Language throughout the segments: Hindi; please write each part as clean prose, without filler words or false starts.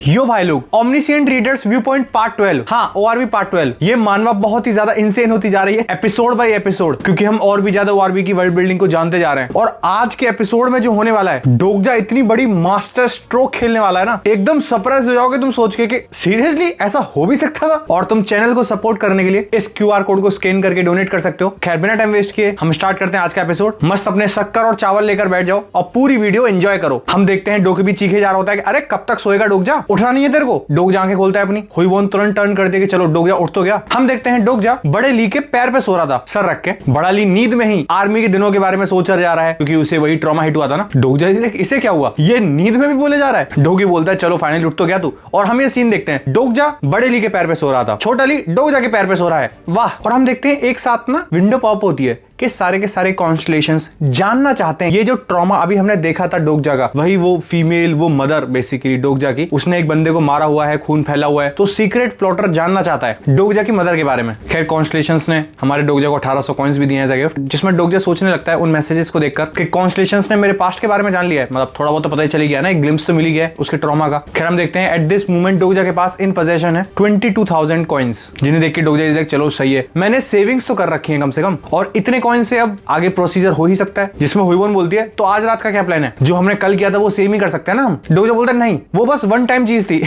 यो भाई लोग, ओमनिशिएंट रीडर्स व्यू पॉइंट पार्ट 12, हाँ ओआरबी पार्ट 12। ये मानवा बहुत ही ज्यादा इंसेन होती जा रही है एपिसोड बाय एपिसोड, क्योंकि हम और भी ज्यादा ओआरबी की वर्ल्ड बिल्डिंग को जानते जा रहे हैं। और आज के एपिसोड में जो होने वाला है, डोगजा इतनी बड़ी मास्टर स्ट्रोक खेलने वाला है ना, एकदम सरप्राइज हो जाओगे तुम सोच के कि सीरियसली ऐसा हो भी सकता था। और तुम चैनल को सपोर्ट करने के लिए इस क्यूआर कोड को स्कैन करके डोनेट कर सकते हो। खैर बिना टाइम वेस्ट किए हम स्टार्ट करते हैं आज का एपिसोड। मस्त अपने शक्कर और चावल लेकर बैठ जाओ और पूरी वीडियो एंजॉय करो। हम देखते हैं डोके भी चीखे जा रहा होता है कि अरे कब तक सोएगा डोगजा, उठना नहीं है तेरे को। डोगजा आंखें खोलता है अपनी, हुईवॉन तुरंत टर्न कर दे कि चलो डोगजा उठ तो गया। हम देखते हैं डोगजा बड़े ली के पैर पे सो रहा था सर रख के। बड़ा ली नींद में ही आर्मी के दिनों के बारे में सोचा जा रहा है, क्योंकि उसे वही ट्रॉमा हिट हुआ था ना। डोगजा इसे क्या हुआ, ये नींद में भी बोले जा रहा है। डोगी बोलता है चलो फाइनली उठ तो गया तू। और हम ये सीन देखते हैं, डोगजा बड़े ली के पैर पे सो रहा था, छोटा ली डोगजा के पैर पे सो रहा है। वाह। और हम देखते हैं एक साथ ना विंडो पॉप होती है कि सारे के सारे कॉन्स्टलेशंस जानना चाहते हैं। ये जो ट्रॉमा अभी हमने देखा था डोगजा का, वही वो फीमेल, वो मदर बेसिकली डोगजा की, उसने एक बंदे को मारा हुआ है, खून फैला हुआ है, तो सीक्रेट प्लॉटर जानना चाहता है डोगजा की मदर के बारे में। खैर कॉन्स्टलेशंस ने हमारे डोगजा को 1800 कॉइंस भी दिए हैं गिफ्ट, जिसमें डोगजा सोचने लगता है उन मैसेजेस को देखकर कि कॉन्स्टलेशंस ने मेरे पास्ट के बारे में जान लिया है। मतलब थोड़ा बहुत तो पता ही चली गया ना, एक ग्लिम्स तो मिल गया है उसके ट्रॉमा का। खैर हम देखते हैं एट दिस मोमेंट डोगजा के पास इन पोजेशन है 22,000 कॉइन्स, जिन्हें देख के डोगजा इज लाइक चलो सही है, मैंने सेविंग्स तो कर रखी है कम से कम, और इतने कॉइन्स से अब आगे प्रोसीजर हो ही सकता है। जिसमें हुईवॉन बोलती है तो आज रात का क्या प्लान है, जो हमने कल किया था वो सेम ही कर सकते हैं ना हम। डोगजा बोलता है नहीं, वो बस वन टाइम चीज थी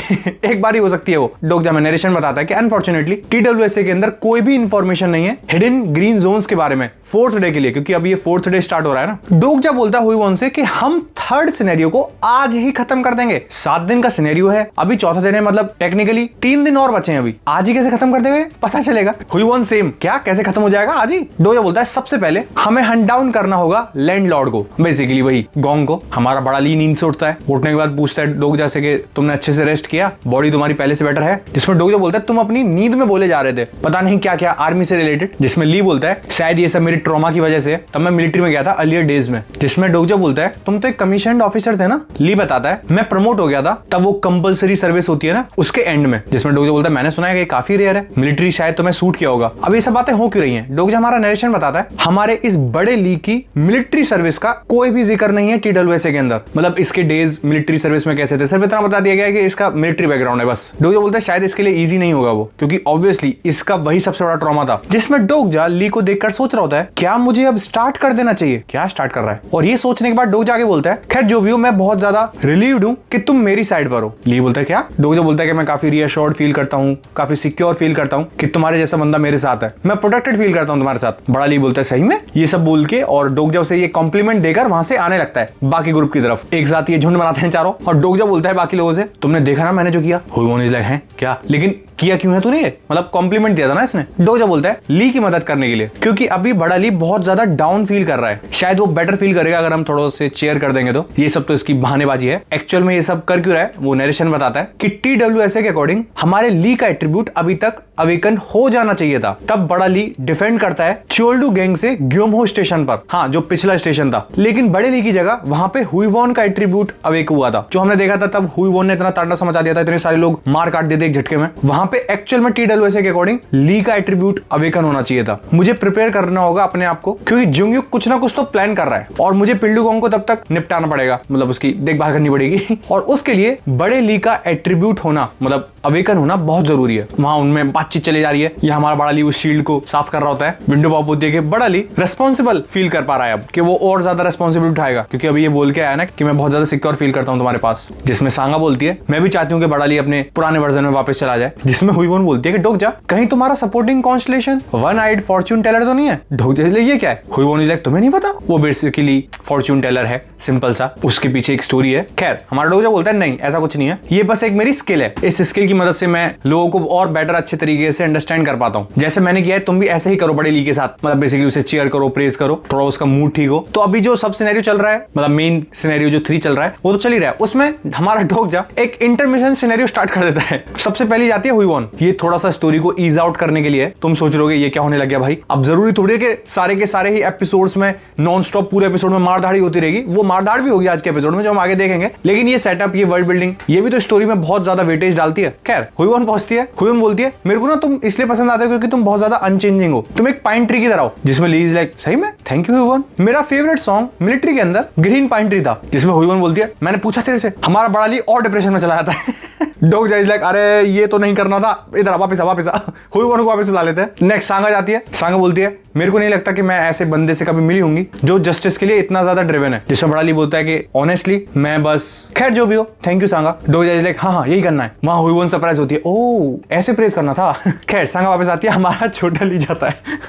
एक बार ही हो सकती है वो। डोगजा में नरेशन बताता है कि अनफॉर्चुनेटली टीडब्ल्यूएसए के अंदर कोई भी इंफॉर्मेशन नहीं है हिडन ग्रीन जोन्स के बारे में 4th डे के लिए, क्योंकि अभी ये 4th डे स्टार्ट हो रहा है ना। डोगजा बोलता है हुईवॉन से कि हम 3rd सिनेरियो को आज ही खत्म कर देंगे। 7 दिन का सिनेरियो है, अभी 4था दिन है, मतलब टेक्निकली 3 दिन और बचे हैं अभी। आज ही कैसे खत्म कर देंगे पता चलेगा। हुईवॉन सेम, क्या कैसे खत्म हो जाएगा आज ही। डोगजा बोलता है सबसे पहले हमें हंट डाउन करना होगा लैंडलॉर्ड को, बेसिकली वही गोंग को। हमारा बड़ा ली नींद से उठता है, उठने के बाद पूछता है डोगजा से कि तुमने अच्छे से रेस्ट किया, बॉडी तुम्हारी पहले से बेटर है। जिसमें डोगजा बोलता है तुम अपनी नींद में बोले जा रहे थे पता नहीं क्या क्या आर्मी से रिलेटेड। जिसमें ली बोलता है शायद ये सब मेरी ट्रॉमा की वजह से, तब मैं मिलिट्री में गया था अर्लियर डेज में। जिसमें डोगजा बोलता है तुम तो एक कमीशन्ड ऑफिसर थे ना। ली बताता है मैं प्रमोट हो गया था, तब वो कंपलसरी सर्विस होती है ना उसके एंड में। जिसमें डोगजा बोलता है मैंने सुना है कि काफी रेयर है, मिलिट्री शायद तुम्हें सूट किया होगा। अब ये सब बातें हो क्यों रही हैं, डोगजा हमारा नरेशन बताता है हमारे इस बड़े ली की मिलिट्री सर्विस का कोई भी जिक्र नहीं है टीडब्ल्यूएसए के अंदर। मतलब इसके डेज मिलिट्री सर्विस में कैसे थे सिर्फ इतना बता दिया गया है कि इसका मिलिट्री बैकग्राउंड है बस। डोगजा बोलता है शायद इसके लिए इजी नहीं होगा वो, क्योंकि ऑब्वियसली इसका वही सबसे बड़ा ट्रॉमा था। जिसमें डोगजा ली को देखकर सोच रहा होता है क्या मुझे अब स्टार्ट कर देना चाहिए, क्या स्टार्ट कर रहा है। और ये सोचने के बाद डोगजा आगे बोलता है खैर जो भी हो मैं बहुत ज्यादा रिलीव्ड हूं कि तुम मेरी साइड पर हो। ली बोलता है क्या। डोगजा बोलता है कि मैं काफी रीअश्योर्ड फील करता हूं, काफी सिक्योर फील करता हूं कि तुम्हारे जैसा बंदा मेरे साथ है, मैं प्रोटेक्टेड फील करता हूं तुम्हारे साथ। बड़ा ली बोलता है सही में, ये सब बोल के और डोगजा उसे ये कॉम्प्लीमेंट देकर वहां से आने लगता है बाकी ग्रुप की तरफ। एक साथ ये झुंड बनाते हैं चारों, और डोगजा बोलता है बाकी लोगों से तुमने देखा ना मैंने जो किया। हुईवॉन इज लाइक है क्या, लेकिन किया क्यों है तूने ये, मतलब कॉम्प्लीमेंट दिया था ना इसने। डोगजा बोलता है ली की मदद करने के लिए, क्योंकि अभी बड़ा ली बहुत ज्यादा डाउन फील कर रहा है, शायद वो बेटर फील करेगा अगर हम थोड़ा से चेयर कर देंगे तो। ये सब तो इसकी बहानेबाजी है, एक्चुअल में ये सब कर क्यों रहा है वो नरेशन बताता है कि टीडब्ल्यूएसए के अकॉर्डिंग हमारे ली का एट्रीब्यूट अभी तक अवेकन हो जाना चाहिए था। तब बड़ा ली डिफेंड करता है चोल्डू गैंग से ग्योमहो स्टेशन पर, हाँ जो पिछला स्टेशन था, लेकिन बड़े ली की जगह वहां पे हुईवॉन का एट्रीब्यूट अवेक हुआ था जो हमने देखा था। तब हुईवॉन ने इतना तांडव मचा दिया था, इतने सारे लोग मार काट देते एक झटके में। वहां पे एक्चुअल में टीडब्ल्यूएसए के अकॉर्डिंग ली का एट्रीब्यूट अवेकन होना चाहिए था। मुझे प्रिपेयर करना होगा अपने आप को, क्योंकि जुंगयुक कुछ ना कुछ तो प्लान कर रहा है और मुझे पिल्डुगोंग को तब तक निपटाना पड़ेगा, मतलब उसकी देखभाल करनी पड़ेगी। और उसके लिए बड़े ली का एट्रीब्यूट होना, मतलब अवेकन होना बहुत जरूरी है। वहां उनमें बातचीत चली जा रही है, या हमारा बड़ा ली उस शील्ड को साफ कर रहा होता है। विंडो पॉप होती है कि बड़ा ली रेस्पॉन्सिबल फील कर पा रहा है अब, कि वो और ज्यादा रेस्पॉन्सिबिलिटी उठाएगा, क्योंकि अभी ये बोल के आया ना कि मैं बहुत ज्यादा सिक्योर फील करता हूं तुम्हारे पास। जिसमें सांगा बोलती है मैं भी चाहती हूँ कि बड़ा ली अपने पुराने वर्जन में वापस चला जाए। जिसमें हुईवॉन बोलती है कि डोगजा कहीं तुम्हारा supporting constellation one eyed fortune teller तो नहीं है। डोगजा इसलिए ये क्या है। हुईवॉन इज लाइक तुम्हें नहीं पता, वो बेसिकली फॉर्च्यून टेलर है, सिंपल सा, उसके पीछे एक स्टोरी है। खैर हमारा डोगजा बोलता है नहीं ऐसा कुछ नहीं है, ये बस एक मेरी स्किल है, इस स्किल की मदद से मैं लोगों को और बेटर अच्छे तरीके से अंडरस्टैंड कर पाता हूँ। जैसे मैंने किया है तुम भी ऐसे ही करो बड़े ली के साथ, मतलब बेसिकली उसे चीयर करो, प्रेज करो, थोड़ा उसका मूड ठीक हो। तो अभी जो सब सिनेरियो चल रहा है, मतलब मेन सिनेरियो जो 3 चल रहा है वो तो चल ही रहा है, उसमें हमारा डोगजा एक इंटरमिशन सिनेरियो स्टार्ट कर देता है। सबसे पहले जाती है हुईवॉन, ये थोड़ा सा स्टोरी को ईज आउट करने के लिए। तुम सोच रहोगे ये क्या होने लग गया भाई, अब जरूरी थोड़ी है कि के सारे ही एपिसोड्स में नॉन स्टॉप पूरे एपिसोड में मारधाड़ी होती रहेगी। वो मारधाड़ भी होगी आज के एपिसोड में जो हम आगे देखेंगे, लेकिन ये सेटअप, ये वर्ल्ड बिल्डिंग, ये भी तो स्टोरी में बहुत ज्यादा वेटेज डालती है। खैर हुईवॉन पहुंचती है, हुईवॉन बोलती है मेरे को ना तुम इसलिए पसंद आते हो क्योंकि तुम बहुत ज्यादा अनचेंजिंग हो, तुम एक पाइन ट्री की तरह हो। जिसमें ली इज लाइक सही में थैंक यू हुईवॉन, मेरा फेवरेट सॉन्ग मिलिट्री के अंदर ग्रीन पाइन ट्री था। जिसमें हुईवॉन बोलती है मैंने पूछा तेरे से, हमारा बड़ा ली और डिप्रेशन में चला जाता है। डॉग इज लाइक अरे ये तो नहीं करना था, इधर वापस आ। हुईवॉन को वापस बुला लेते हैं। नेक्स्ट सांगा जाती है, सांगा बोलती है मेरे को नहीं लगता कि मैं ऐसे बंदे से कभी मिली होंगी जो जस्टिस के लिए इतना ज्यादा ड्रिवन है। जिसमें बड़ा ली बोलता है कि ऑनेस्टली मैं बस, खैर जो भी हो thank you Sanga. Dog is like हाँ यही करना है। वहां हुईवॉन सरप्राइज होती है, ओ ऐसे प्रेस करना था। खैर सांगा वापस आती है, हमारा छोटा ली जाता है।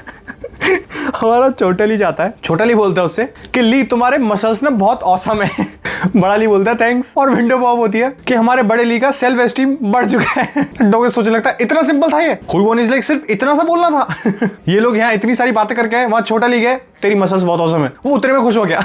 हमारा छोटा ली जाता है, छोटा ली बोलता है उससे कि ली तुम्हारे मसल्स ना बहुत औसम है। बड़ा ली बोलता है थैंक्स, और विंडो पॉप होती है कि हमारे बड़े ली का सेल्फ एस्टीम बढ़ चुका है। डॉग सोचने लगता है इतना सिंपल था ये, हुईवॉन इज लाइक सिर्फ इतना सा बोलना था। ये लोग यहाँ इतनी सारी बातें करके वहां छोटा ली गए, तेरी मसल्स बहुत औसम है, वो उतने में खुश हो गया।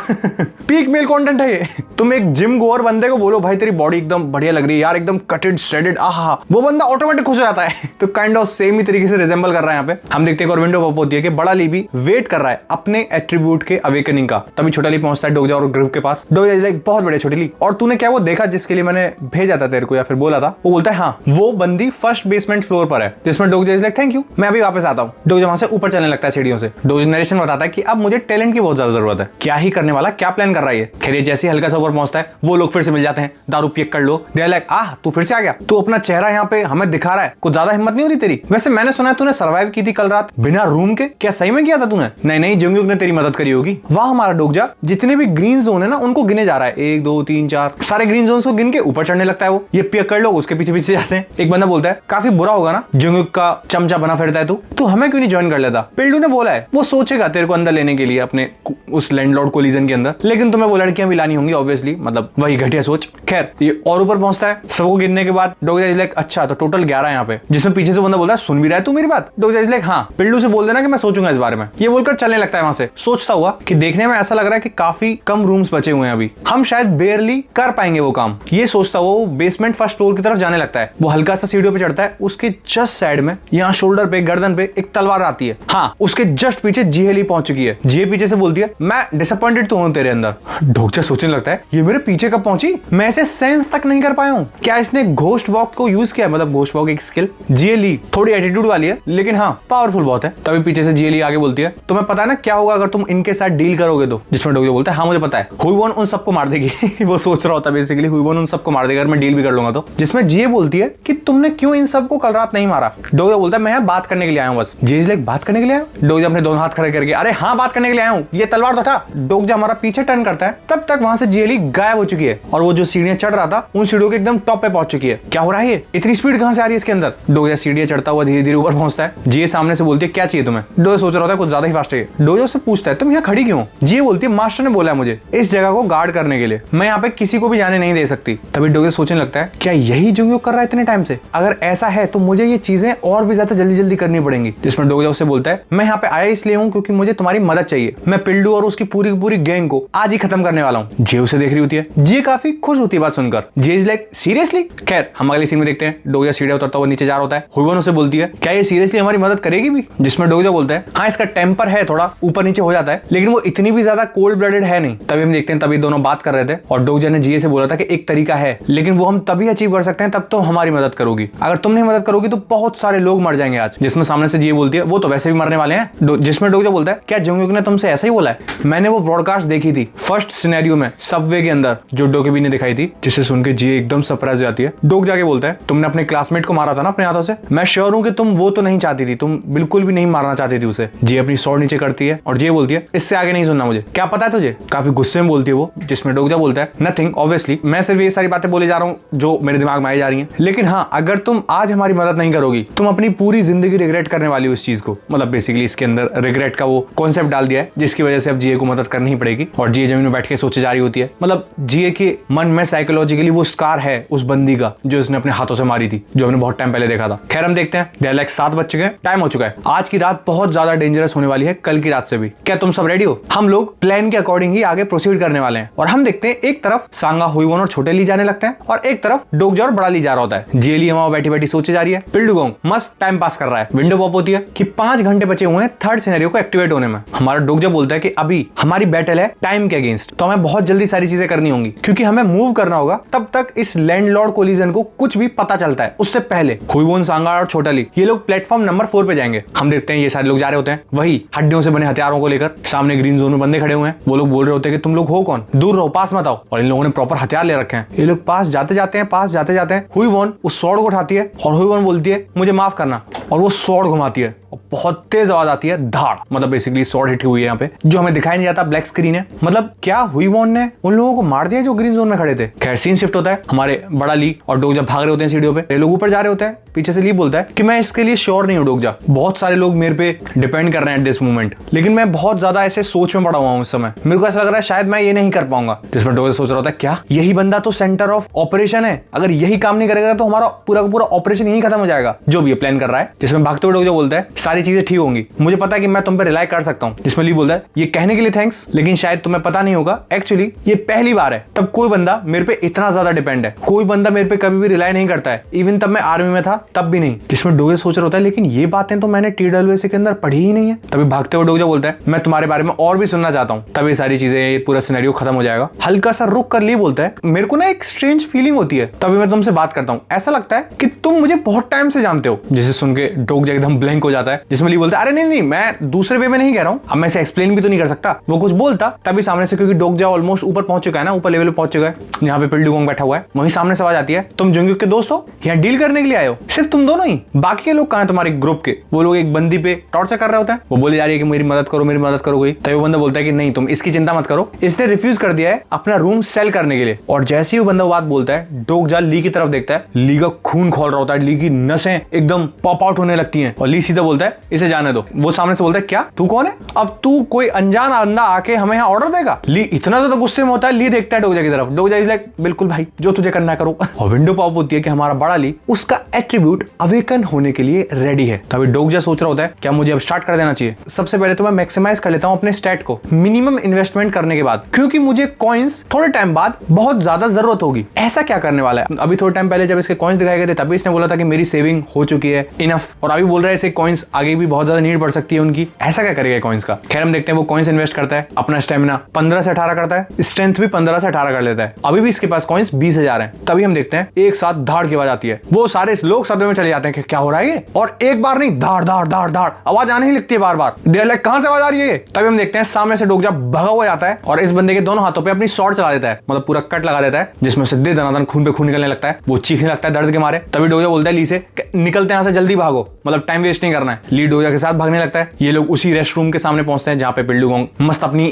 पीक मेल कंटेंट है ये। तुम एक जिम गोअर बंदे को बोलो भाई तेरी बॉडी एकदम बढ़िया लग रही है यार, एकदम कटेड श्रेडेड, आहा, वो बंदा ऑटोमेटिक खुश हो जाता है। तो काइंड ऑफ सेम ही तरीके से रिजेंबल कर रहा है यहाँ पे। हम देखते हैं और विंडो पॉप होती है कि बड़ा ली भी वेट कर रहा है अपने एट्रीब्यूट के अवेकनिंग का। तभी छोटा ली पहुंचता है डोगजा और ग्रुप के पास। डोगजा इज लाइक बहुत बढ़िया छोटी ली, और तूने क्या वो देखा जिसके लिए मैंने भेजा था तेरे को या फिर बोला था? वो बोलता है हाँ वो बंदी फर्स्ट बेसमेंट फ्लोर पर है। जिसमें डोगजा इज लाइक थैंक यू, मैं अभी वापस आता हूँ। डोगजा वहां से ऊपर चलने लगता है सीढ़ियों से। डोगजा नरेशन बताता है कि अब मुझे टैलेंट की बहुत ज्यादा जरूरत है, क्या ही करने वाला, क्या प्लान कर रहा है। खैर ये जैसे हल्का सा ऊपर पहुंचता है वो लोग फिर से मिल जाते हैं, दारू पियक कर लो। दे लाइक आह तू फिर से आ गया, तू अपना चेहरा यहाँ पे हमें दिखा रहा है, कुछ ज्यादा हिम्मत नहीं हो रही तेरी? वैसे मैंने सुना है तूने सर्वाइव की थी कल रात बिना रूम के, क्या सही में किया था तूने? नहीं जंगयुक ने तेरी मदद करी होगी। वाह हमारा डोगजा जितने भी ग्रीन जोन है ना उनको गिने जा रहा है, 1 2 3 4 सारे ग्रीन जोन को गिन के ऊपर चढ़ने लगता है। वो ये पियक कर लो, उसके पीछे पीछे जाते हैं। एक बंदा बोलता है काफी बुरा होगा ना जंगयुक का चमचा बना फिरता है तू हमें क्यों नहीं ज्वाइन कर लेता? पिल्डू ने बोला है वो सोचेगा तेरे को अंदर लेने के लिए अपने उस लैंडलॉर्ड कोलिजन के अंदर, लेकिन तुम्हें वो लड़कियां भी लानी होंगी ऑब्वियसली, मतलब वही घटिया सोच। खैर ये और ऊपर पहुंचता है, सबको गिनने के बाद डोगजा इज लाइक अच्छा तो टोटल 11 यहाँ पे। जिसमें पीछे से बंदा बोलता है सुन भी रहा है तू मेरी बात? डोगजा इज लाइक हाँ पिल्डू से बोल देना कि मैं सोचूंगा इस बारे में। ये बोलकर चलने लगता है वहां से, सोचता हुआ कि देखने में ऐसा लग रहा है कि काफी कम रूम्स बचे हुए हैं अभी, हम शायद बेयरली कर पाएंगे वो काम। ये सोचता वो बेसमेंट फर्स्ट फ्लोर की तरफ जाने लगता है। वो हल्का सा सीढ़ियों पे चढ़ता है, उसके जस्ट साइड में यहाँ शोल्डर पे गर्दन पे एक तलवार आती है। हाँ उसके जस्ट पीछे जीहेली पहुंच चुकी है। जीहे पीछे से बोलती है मैं डिसअपॉइंटेड तो हूं तेरे अंदर। डोगजा सोचने लगता है ये मेरे पीछे कब पहुंची, मैं इसे सेंस तक नहीं कर पाया हूं, क्या इसने घोस्ट वॉक को यूज किया? मतलब घोस्ट वॉक एक स्किल। जीहेली थोड़ी एटीट्यूड वाली है लेकिन हाँ पावरफुल बहुत है। तभी पीछे से जीहेली आगे बोलती है तुम्हें पता है ना क्या होगा अगर तुम इनके साथ डील करोगे तो? जिसमें डोगजा बोलता है हाँ मुझे पता है, हुईवॉन उन सबको मार देगी। वो सोच रहा होता है बेसिकली हुईवॉन उन सबको मार देगा अगर मैं डील भी कर लूंगा तो। जिसमें जीहे बोलती है कि तुमने क्यों इन सबको कल रात नहीं मारा? डोगजा बोलता है मैं यहाँ बात करने के लिए आया हूँ बस। जीहे लाइक बात करने के लिए आया? डोगजा अपने दोनों हाथ खड़े करके अरे हाँ बात करने के लिए आया हूँ, ये तलवार तो था। डोगजा हमारा पीछे टर्न करता है, तब तक वहां से जीहेली गायब हो चुकी है और वो जो सीढ़ियां चढ़ रहा था उन सीढ़ियों के एकदम टॉप पे पहुंच चुकी है। क्या हो रहा है ये, इतनी स्पीड कहां से आ रही है इसके अंदर? डोगजा सीढ़ियां चढ़ता हुआ धीरे धीरे ऊपर पहुंचता है। जीहे सामने से बोलती है क्या चाहिए तुम्हें? डोगजा सोच रहा होता है कुछ ज्यादा ही फास्ट है। डोगजा उससे पूछता है तुम यहाँ खड़ी क्यों? जीहे बोलती है मास्टर ने बोला है मुझे इस जगह को गार्ड करने के लिए, मैं यहाँ पे किसी को भी जाने नहीं दे सकती। तभी डोगजा सोचने लगता है क्या यही जंगयुक कर रहा है इतने टाइम से? अगर ऐसा है तो मुझे ये चीजें और भी ज्यादा जल्दी जल्दी करनी पड़ेंगी। जिसमें डोगजा उससे बोलता है मैं यहाँ पे आया इसलिए हूँ क्योंकि मुझे तुम्हारी मदद चाहिए, मैं पिल्डू और उसकी पूरी पूरी गैंग को आज ही खत्म करने वाला हूँ। जीहे उसे देख रही होती है, जीहे काफी खुश होती है बात सुनकर। जीहे इज लाइक सीरियसली? खैर हम अगली सीन में देखते हैं डोगजा सीढ़ियां उतरता हुआ नीचे जा रहा होता है। हुईवॉन उसे बोलती है क्या ये सीरियसली हमारी मदद करेगी भी? जिसमें डोगजा बोलता है हाँ इसका टेम्पर है थोड़ा ऊपर नीचे हो जाता है लेकिन वो इतनी भी ज्यादा कोल्ड ब्लडेड है नहीं। तभी हम देखते हैं तभी दोनों बात कर रहे थे और डोगजा ने जीहे से बोला था कि एक तरीका है लेकिन वो हम तभी अचीव कर सकते हैं तब तो हमारी मदद करोगी, अगर तुम नहीं मदद करोगी तो बहुत सारे लोग मर जाएंगे आज। जिसमें सामने से जीहे बोलती है वो तो वैसे भी मरने वाले हैं। जिसमें डोगजा बोलता है क्या जंगयुक ने तुमसे ऐसा ही बोला है? मैंने वो ब्रॉडकास्ट देखी थी फर्स्ट सिनेरियो में सबवे के अंदर जो डोकेबी ने दिखाई थी, जिसे सुन के जीहे एकदम सरप्राइज हो जाती है। डोग जाके बोलता है तुमने अपने क्लासमेट को मारा था ना अपने हाथों से, मैं श्योर हूं कि तुम वो तो नहीं चाहती थी, तुम बिल्कुल भी नहीं मारना चाहती थी उसे। जीहे अपनी स्वॉर्ड नीचे करती है और जीहे बोलती है इससे आगे नहीं सुनना मुझे, क्या पता है तुझे? काफी गुस्से में बोलती है वो। जिसमें डोगजा बोलता है नथिंग ऑब्वियसली, मैं सिर्फ ये सारी बातें बोले जा रहा हूँ जो मेरे दिमाग में आई जा रही हैं, लेकिन हाँ अगर तुम आज हमारी मदद नहीं करोगी तुम अपनी पूरी जिंदगी रिग्रेट करने वाली हो इस चीज को। मतलब बेसिकली इसके अंदर रिग्रेट का वो कॉन्सेप्ट डाल डाल दिया है, जिसकी वजह से अब जीए को मदद करनी ही पड़ेगी। और जीए जमीन में बैठ के सोचे जा रही होती है, मतलब जीए के मन में साइकोलॉजिकली वो स्कार है उस बंदी का जो इसने अपने हाथों से मारी थी, जो हमने बहुत टाइम पहले देखा था। खैर हम देखते हैं। देयर लाइक 7 बज चुके हैं, टाइम हो चुका है। आज की रात बहुत ज्यादा डेंजरस होने वाली है, कल की रात से भी। क्या तुम सब रेडी हो? हम लोग प्लान के अकॉर्डिंग ही आगे प्रोसीड करने वाले हैं। और हम देखते हैं एक तरफ सांगा, हुईवोन और छोटे ली जाने लगते हैं, और एक तरफ डोगजा और बड़ा ली जा रहा होता है। जेली वहां बैठी बैठी सोचे जा रही है। पिल्डुगोंग मस्त टाइम पास कर रहा है। विंडो पॉप होती है कि 5 घंटे बचे हुए हैं थर्ड सिनेरियो को एक्टिवेट होने में। हमारा डोगजा बोलता है कि अभी हमारी बैटल है टाइम के अगेंस्ट, तो हमें बहुत जल्दी सारी चीजें करनी होंगी, क्योंकि हमें मूव करना होगा तब तक इस लैंडलॉर्ड कोलिजन को कुछ भी पता चलता है उससे पहले। हुईवोन, सांगा और छोटा ली ये लोग प्लेटफॉर्म नंबर 4 पे जाएंगे। हम देखते हैं ये सारे लोग जा रहे होते हैं वही हड्डियों से बने हथियारों को लेकर। सामने ग्रीन जोन में बंदे खड़े हुए हैं। वो लोग बोल रहे होते हैं कि तुम लोग हो कौन, दूर रहो, पास मत आओ। और इन लोगों ने प्रॉपर हथियार ले रखे हैं। ये लोग पास जाते जाते हैं। हुईवोन उस स्वॉर्ड को उठाती है और हुईवोन बोलती है मुझे माफ करना, और वो स्वॉर्ड घुमाती है और बहुत तेज आवाज आती है, धाड़। मतलब बेसिकली स्वॉर्ड हिट हुई है यहाँ पे, जो हमें दिखाई नहीं जाता, ब्लैक स्क्रीन है। मतलब क्या हुईवोन ने उन लोगों को मार दिया जो ग्रीन जोन में खड़े थे। खैर सीन शिफ्ट होता है। हमारे बड़ा ली और डोगजा भाग रहे होते हैं सीढ़ियों पे। ये लोग ऊपर जा रहे होते हैं। पीछे से ली बोलता है कि मैं इसके लिए श्योर नहीं हूँ डोगजा, बहुत सारे लोग मेरे पे डिपेंड कर रहे हैं एट दिस मोमेंट, लेकिन मैं बहुत ज्यादा ऐसे सोच में पड़ा हुआ हूँ इस समय। मेरे को ऐसा लग रहा है शायद मैं ये नहीं कर पाऊंगा। जिसमें डोगजा सोच रहा होता है क्या यही बंदा तो सेंटर ऑफ ऑपरेशन है, अगर यही काम नहीं करेगा तो हमारा पूरा का पूरा ऑपरेशन यही खत्म हो जाएगा, जो भी ये प्लान कर रहा है। जिसमें भागते हुए डोगजा बोलता है सारी चीजें ठीक होंगी, मुझे पता है कि मैं तुम पे रिलाई कर सकता हूँ। जिसमें ली बोलता है ये कहने के लिए थैंक्स, लेकिन शायद तुम्हें पता नहीं होगा, एक्चुअली ये पहली बार है तब कोई बंदा मेरे पे इतना ज्यादा डिपेंड है। कोई बंदा मेरे पे कभी भी रिलाई नहीं करता है, इवन तब मैं आर्मी में था तब भी नहीं। जिसमें डोगजा सोच रहा होता है लेकिन ये बातें तो मैंने TWS के अंदर पढ़ी ही नहीं है। तभी भागते हुए डोगजा बोलता है मैं तुम्हारे बारे में और भी सुनना चाहता हूँ, तभी सारी चीजें पूरा सिनेरियो खत्म हो जाएगा। हल्का सा रुक कर ली बोलता है मेरे को ना एक स्ट्रेंज फीलिंग होती है, तभी मैं तुमसे बात करता हूँ, ऐसा लगता है कि तुम मुझे बहुत टाइम से जानते हो। जिसे सुन के डोगजा एकदम ब्लैंक हो जाता है। जिसमें ली बोलता है अरे नहीं मैं दूसरे वे में नहीं कह रहा हूँ, अब मैं इसे एक्सप्लेन भी तो नहीं कर सकता। वो कुछ बोलता तभी सामने से, क्योंकि डोगजा ऑलमोस्ट ऊपर पहुंच चुका है ना, ऊपर लेवल पे पहुंच चुका है, यहाँ पे पिल्डुगोंग बैठा हुआ है। वहीं सामने से आवाज आती है तुम जुंगक्युक के दोस्त हो, यहाँ डील करने के लिए आए हो? सिर्फ तुम दोनों ही, बाकी के लोग कहाँ हैं तुम्हारे ग्रुप के? वो लोग एक बंदी पे टॉर्चर कर रहे होते हैं। वो बोली जा रही है कि मेरी मदद करो कोई। तभी वो बंदा बोलता है कि नहीं तुम इसकी चिंता मत करो, इसने रिफ्यूज कर दिया है अपना रूम सेल करने के लिए। और जैसे ही वो बंदा बात बोलता है डोगजा ली की तरफ देखता है, ली का खून खोल रहा होता है, ली की नसें एकदम पॉप आउट होने लगती हैं। और ली सीधा बोलता है इसे जाने दो। वो सामने से बोलता है क्या तू कौन है? अब तू कोई अनजान बंदा आके हमें यहाँ ऑर्डर देगा? ली इतना ज्यादा गुस्से में होता है। ली देखता है डोगजा की तरफ, डोगजा इज लाइक बिल्कुल भाई जो तुझे करना करो। और विंडो पॉप होती है कि हमारा बड़ा ली उसका एट्रीब्यूट अवेकन होने के लिए रेडी है। तभी डोगजा सोच रहा होता है क्या मुझे अब स्टार्ट कर देना चाहिए? सबसे पहले तो मैं मैक्सिमाइज कर लेता हूँ अपने स्टैट को मिनिमम इन्वेस्टमेंट करने के बाद, क्योंकि मुझे कॉइंस थोड़े टाइम बाद बहुत ज्यादा जरूरत होगी। ऐसा क्या करने वाला है? अभी थोड़े टाइम पहले जब इसके कॉइंस दिखाए गए थे तभी इसने बोला था कि मेरी सेविंग हो चुकी है इनफ, और अभी बोल रहा है इसे कॉइंस आगे भी बहुत ज्यादा नीड पड़ सकती है उनकी। ऐसा क्या करेगा कॉइंस का? खैर हम देखते हैं। वो कॉइंस इन्वेस्ट करता है, अपना स्टेमिना 15 से 18 करता है, स्ट्रेंथ भी 15 से 18 कर लेता है। अभी भी इसके पास कॉइंस 20,000 है। तभी हम देखते हैं एक साथ धाड़ की आवाज आती है। वो सारे लोग सदमे में चले जाते हैं कि क्या हो रहा है ये, और एक बार नहीं धाड़ धाड़ धाड़ धाड़ आवाज आने ही लगती है बार बार। देयर लाइक कहां से आवाज आ रही है? तभी हम देखते हैं सामने से डोगजा भगा हुआ जाता है और इस बंदे के दोनों हाथों पे अपनी स्वॉर्ड चला देता है, मतलब पूरा कट लगा देता है, जिसमें से दे दनादन खून पे खून निकलने लगता है। वो चीखने लगता है दर्द के मारे। तभी डोगजा बोलता है ली से निकलते हैं यहाँ से, जल्दी भागो, मतलब टाइम वेस्ट नहीं करना है। ली डोगजा के साथ भागने लगता है। ये लोग उसी रेस्ट रूम के सामने पहुंचते हैं जहाँ पे पिल्डुगोंग मस्त अपनी